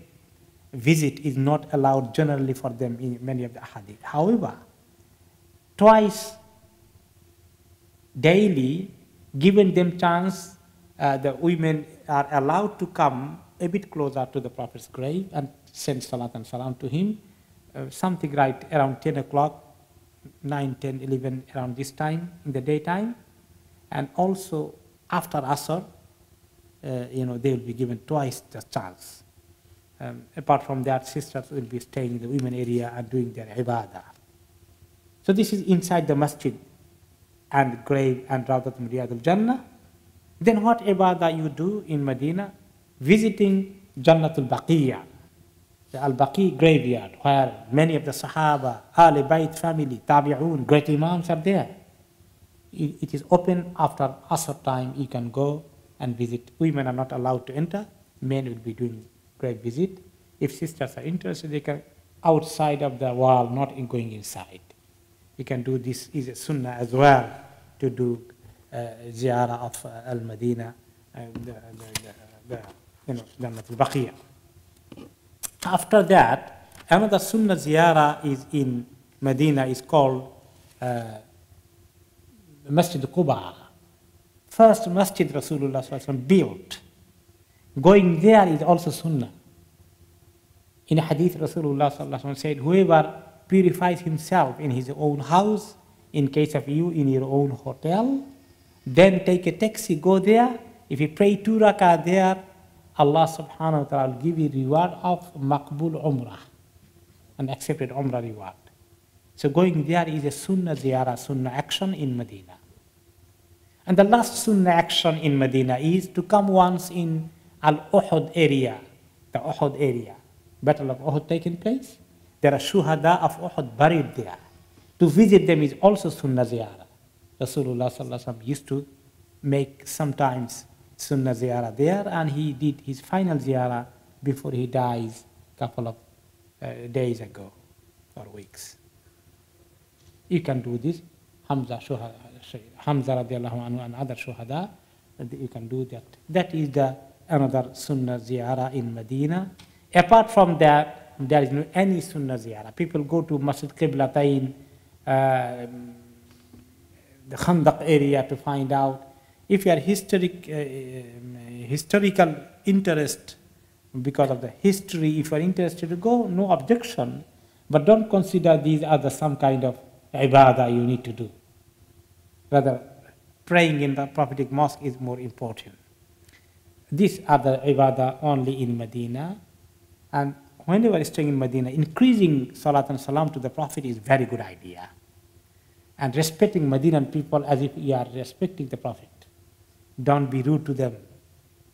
visit is not allowed generally for them in many of the hadith. However, twice daily, given them chance, the women are allowed to come a bit closer to the Prophet's grave and send salat and salam to him. Something right around 10 o'clock, 9, 10, 11, around this time in the daytime. And also after Asr, they will be given twice the chance. Apart from that, sisters will be staying in the women area and doing their ibadah. So this is inside the masjid and grave and Rawdat min Riyadil Jannah. Then what ibadah you do in Medina? Visiting Jannatul Baqiyah, the Al-Baqi graveyard, where many of the Sahaba, Ahl Bayt family, Tabi'un, great Imams are there. It is open after Asr time, you can go and visit. Women are not allowed to enter, men will be doing grave visit. If sisters are interested, they can outside of the wall, not in going inside. You can do this, is a sunnah as well, to do ziyarah of Al-Madinah, Jannatul Baqiyah. After that, another sunnah ziyarah is in Medina, is called Masjid Quba. First masjid Rasulullah SAW built. Going there is also sunnah. In a hadith, Rasulullah SAW said, whoever purifies himself in his own house, in case of you in your own hotel, then take a taxi, go there. If you pray 2 rakah there, Allah subhanahu wa ta'ala will give you reward of Maqbul Umrah, an accepted Umrah reward. So going there is a sunnah ziyarah, sunnah action in Medina. And the last sunnah action in Medina is to come once in Al-Uhud area, the Uhud area. Battle of Uhud taking place. There are shuhada of Uhud buried there. To visit them is also sunnah ziyarah. Rasulullah sallallahu alaihi wasallam used to make sometimes sunnah ziyarah there, and he did his final ziyarah before he dies a couple of days ago or weeks. You can do this. Hamza radiallahu anhu and other shuhada, you can do that. That is another sunnah ziyarah in Medina. Apart from that, there is no any sunnah ziyarah. People go to Masjid Qiblatain, the Khandaq area to find out. If you are historical interest, because of the history, if you are interested to go, no objection. But don't consider these as some kind of ibadah you need to do. Rather, praying in the prophetic mosque is more important. These are the ibadah only in Medina. And when you are staying in Medina, increasing salat and salam to the Prophet is very good idea. And respecting Medinan people as if you are respecting the Prophet. Don't be rude to them.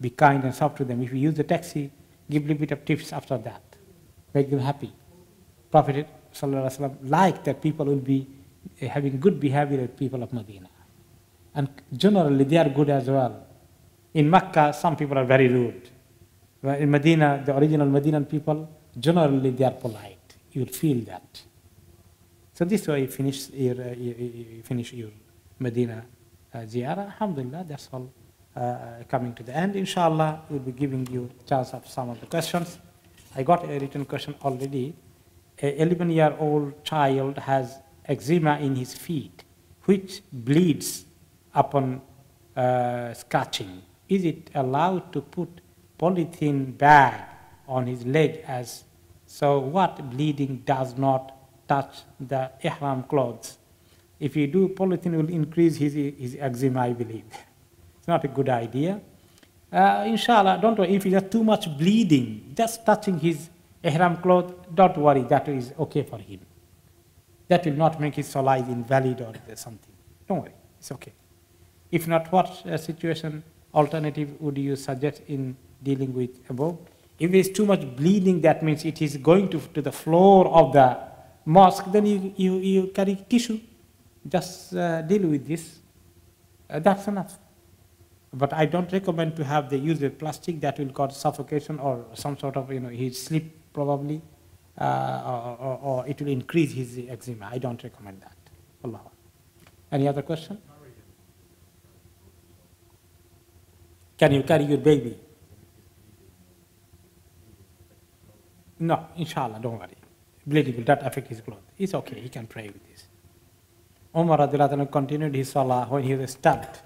Be kind and soft to them. If you use the taxi, give a little bit of tips after that. make them happy. Prophet ﷺ liked that people will be having good behavior with people of Medina. And generally they are good as well. In Mecca, some people are very rude. In Medina, the original Medinan people, generally they are polite. You will feel that. So this way you finish your Medina ziyarah. Alhamdulillah, that's all coming to the end. Inshallah, we'll be giving you a chance of some of the questions. I got a written question already. An 11-year-old child has eczema in his feet, which bleeds upon scratching. Is it allowed to put polythene bag on his leg as so what bleeding does not touch the ihram clothes? If you do, polythene will increase his eczema, I believe. It's not a good idea. Inshallah, don't worry. If he has too much bleeding, just touching his ihram cloth, don't worry, that is okay for him. That will not make his salah invalid or something. Don't worry, it's okay. If not, what situation, alternative would you suggest in dealing with above? If there is too much bleeding, that means it is going to the floor of the mosque, then you carry tissue. Just deal with this. That's enough. But I don't recommend to have the use of plastic that will cause suffocation or some sort of, he sleep probably, or it will increase his eczema. I don't recommend that. Allah. Any other question? Can you carry your baby? No, inshallah, don't worry. Bleeding will not affect his clothes. It's okay, he can pray with this. Umar radiallahu anhu continued his salah when he was stabbed.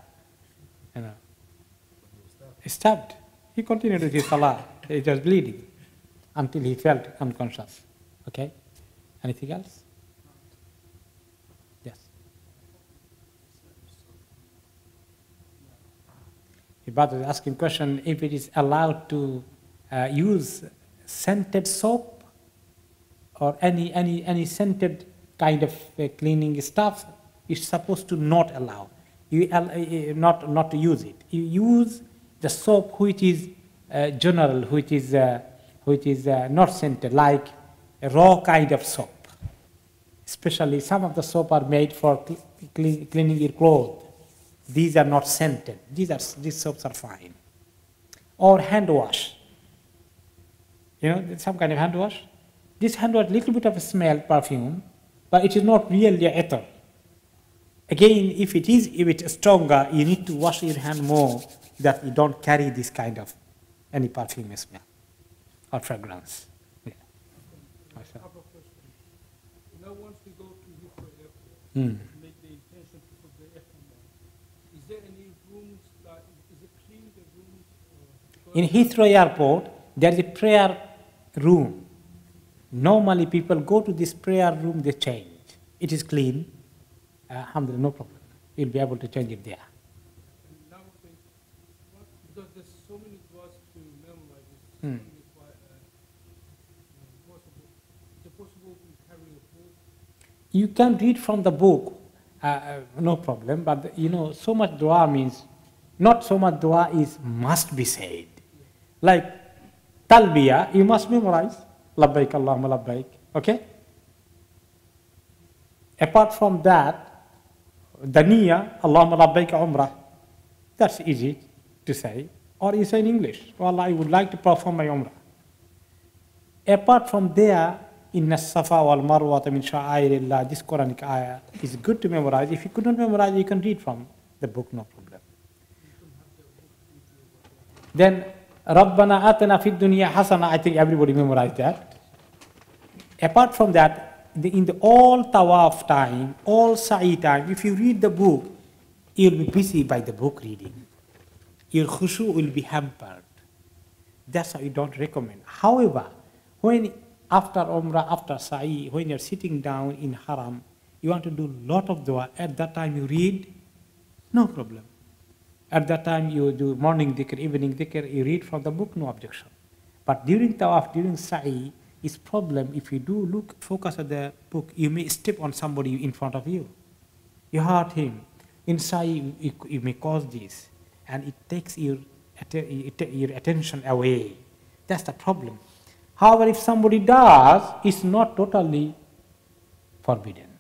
Stabbed. He continued with his salah. He was bleeding until he felt unconscious. Okay? Anything else? Yes. Ibad is asking question if it is allowed to use scented soap or any scented kind of cleaning stuff. It's supposed to not allow. Not to use it. You use the soap which is general, which is not scented, like a raw kind of soap. Especially some of the soap are made for cleaning your clothes. These are not scented. These soaps are fine. Or hand wash. Some kind of hand wash. This hand wash, little bit of a smell, perfume, but it is not really ether. Again, if it is stronger, you need to wash your hand more, that you don't carry this kind of any perfume smell or fragrance. Yeah. Now, once we go to Heathrow Airport, make the intention to put the ihram on. Is there any rooms? Is it clean? The rooms? In Heathrow Airport, there is a prayer room. Normally, people go to this prayer room, they change. It is clean. Alhamdulillah, no problem. You'll be able to change it there. Because there's so many du'as to memorize, is it possible to carry a book? You can read from the book, no problem, but so much dua means, not so much dua is must be said. Like talbiyah, you must memorize, labbaik Allahumma labbaik, okay? Apart from that, the niyyah, Allahumma labbaik umrah, that's easy to say, or you say in English, well, I would like to perform my umrah. Apart from there, inna safa wal marwa min sha'airillah, this Quranic ayah is good to memorize. If you couldn't memorize, you can read from the book, no problem. Then, Rabbana atana fid dunya hasana, I think everybody memorized that. Apart from that, in the all tawaf time, all sa'i time, if you read the book, you'll be busy by the book reading. Your khushu will be hampered. That's why you don't recommend. However, when after umrah, after sa'i, when you're sitting down in haram, you want to do a lot of dua, at that time you read, no problem. At that time you do morning dhikr, evening dhikr, you read from the book, no objection. But during tawaf, during sa'i, is problem if you do focus at the book, you may step on somebody in front of you. You hurt him. In sa'i, you may cause this. And it takes your attention away. That's the problem. However, if somebody does, it's not totally forbidden.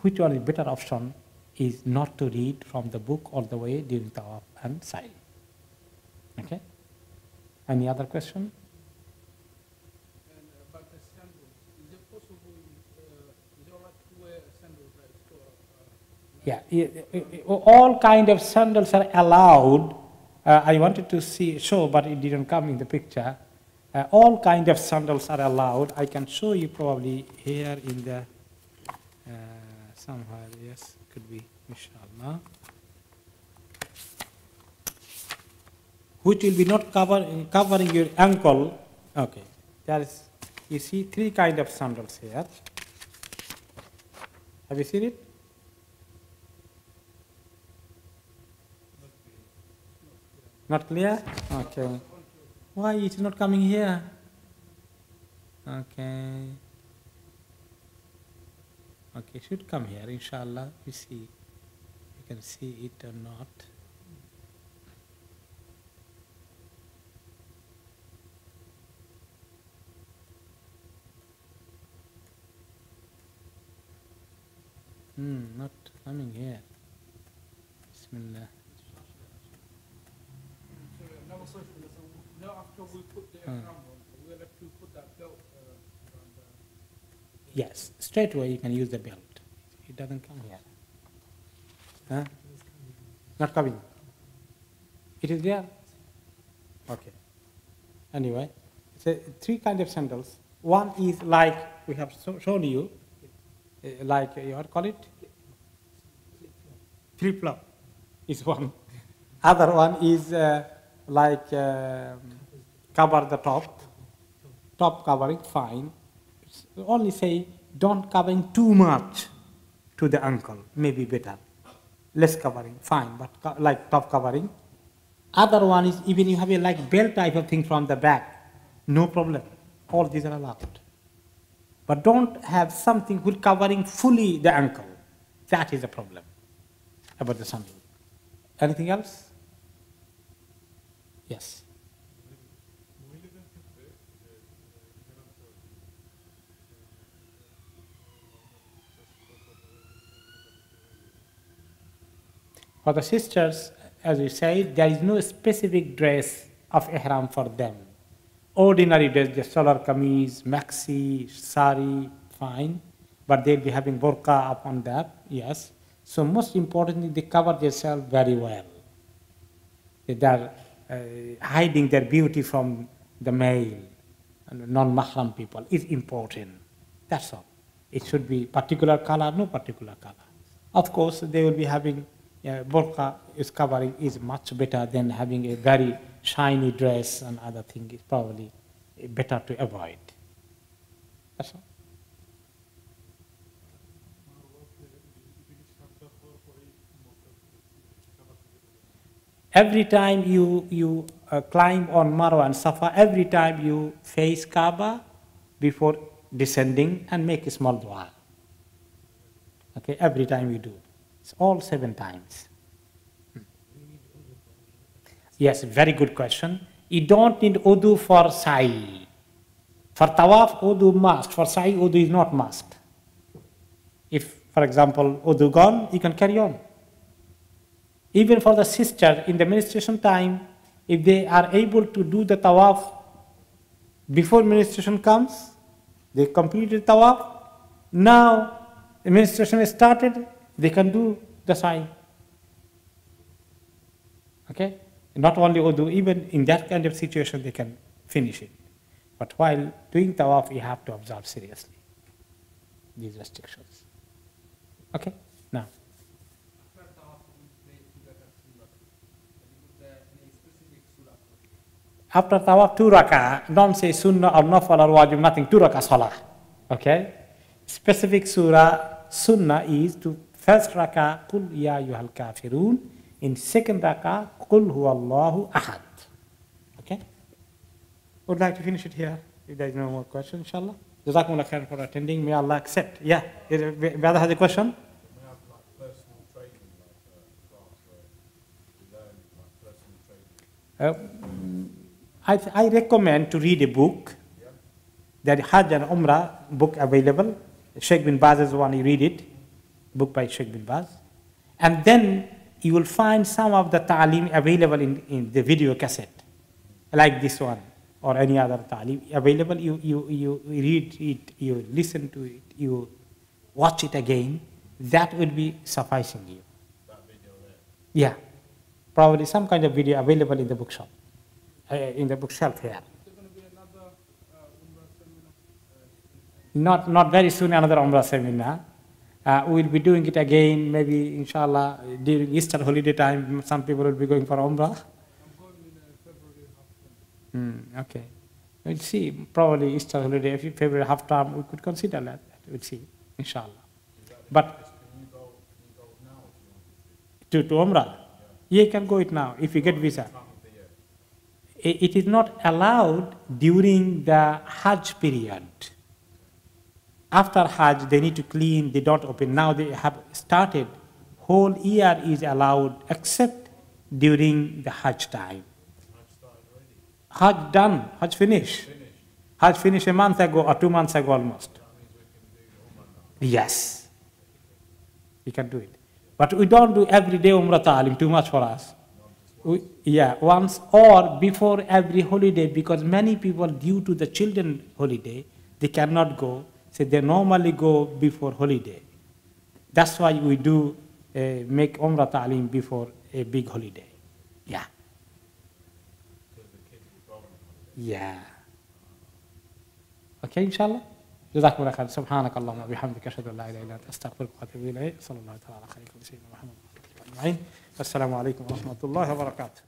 Which one is better option is not to read from the book all the way during tawaf and sa'i. Okay? Any other question? And about the sandals, is it possible, is it all right to wear sandals that is All kind of sandals are allowed. I wanted to show, but it didn't come in the picture. All kind of sandals are allowed. I can show you probably here in the somewhere. Yes, could be inshallah. Which will be not covering your ankle. Okay, there is. You see 3 kind of sandals here. Have you seen it? Not clear? Okay. Why it is not coming here? Okay. Okay, should come here, inshallah. We see. You can see it or not. Not coming here. Bismillah. another question? So now after we put the ihram on, we'll have to put that belt around the... Yes, straight away you can use the belt. It doesn't come here. Huh? Not coming. It is there? Okay. Anyway, so 3 kinds of sandals. One is like we have shown you, like you what call it? Flip-flop is one. Other one is like cover the top covering, fine. Only say don't covering too much to the ankle, maybe better. Less covering, fine, but like top covering. Other one is even you have a like belt type of thing from the back, no problem. All these are allowed. But don't have something which covering fully the ankle. That is the problem about the sandal. Anything else? Yes. For the sisters, as we said, there is no specific dress of ihram for them. Ordinary dress, just solar kameez, maxi, sari, fine. But they'll be having burqa upon that, yes. So most importantly, they cover themselves very well. They are hiding their beauty from the male, and non-mahram people is important. That's all. It should be particular color, no particular color. Of course, they will be having burqa is covering is much better than having a very shiny dress and other thing is probably better to avoid. That's all. Every time you climb on Marwa and Safa, every time you face Kaaba before descending and make a small dua. Okay, every time you do. It's all 7 times. Yes, very good question. You don't need wudu for sa'i. For tawaf, wudu must. For sa'i, wudu is not must. If, for example, wudu gone, you can carry on. Even for the sister in the menstruation time, if they are able to do the tawaf before menstruation comes, they completed tawaf. Now the menstruation is started, they can do the sa'i. Okay? Not only wudu, even in that kind of situation they can finish it. But while doing tawaf, you have to observe seriously these restrictions. Okay? Now. After tawaf, 2 rak'ah, don't say sunnah or nafal or wajib, nothing, 2 rak'ah salah. Okay? Specific surah, sunnah is to first rak'ah, Qul ya ayyuhal kafirun. In second rak'ah, Qul huwallahu ahad. Okay? Would like to finish it here, if there is no more question, inshallah. Jazakumullah khair for attending. May Allah accept. Yeah. Brother has a question? Personal training, class where you learn personal training. I recommend to read a book. That Hajj and Umrah book available. Shaykh bin Baz's one, you read it. Book by Shaykh bin Baz. And then you will find some of the ta'aleem available in the video cassette. Like this one or any other ta'aleem available. You read it, you listen to it, you watch it again. That will be sufficing you. That video there. Yeah. Probably some kind of video available in the bookshop. In the bookshelf here. Is there going to be another Umrah Seminar? Not very soon another Umrah Seminar. We'll be doing it again, maybe inshallah during Easter holiday time. Some people will be going for Umrah. I'm going in February half term. Okay. We'll see. Probably Easter holiday, if February half term, we could consider that. We'll see, inshallah. But Can you go now if you want to Umrah, yeah, you can go it now if you get visa. time of the year? It is not allowed during the Hajj period. After Hajj, they need to clean, they don't open. Now they have started. Whole year is allowed except during the Hajj time. Hajj started already. Hajj done, Hajj finished. Hajj finished a month ago or 2 months ago almost. That means we can do Umrah now. Yes, we can do it. But we don't do every day Umrah Ta'alim, too much for us. Once or before every holiday, because many people, due to the children holiday, they cannot go. So they normally go before holiday. That's why we do make Umrah Ta'alim before a big holiday. Yeah. Because the kids will go on holiday. Yeah. Okay, inshallah. جزاكم الله خير. سبحانك اللهم وبحمدك أشهد أن لا إله إلا أنت أستغفرك وأتوب إليك. صلى الله تعالى على خير سيدنا محمد وعلى آله وصحبه أجمعين. السلام عليكم ورحمة الله وبركاته.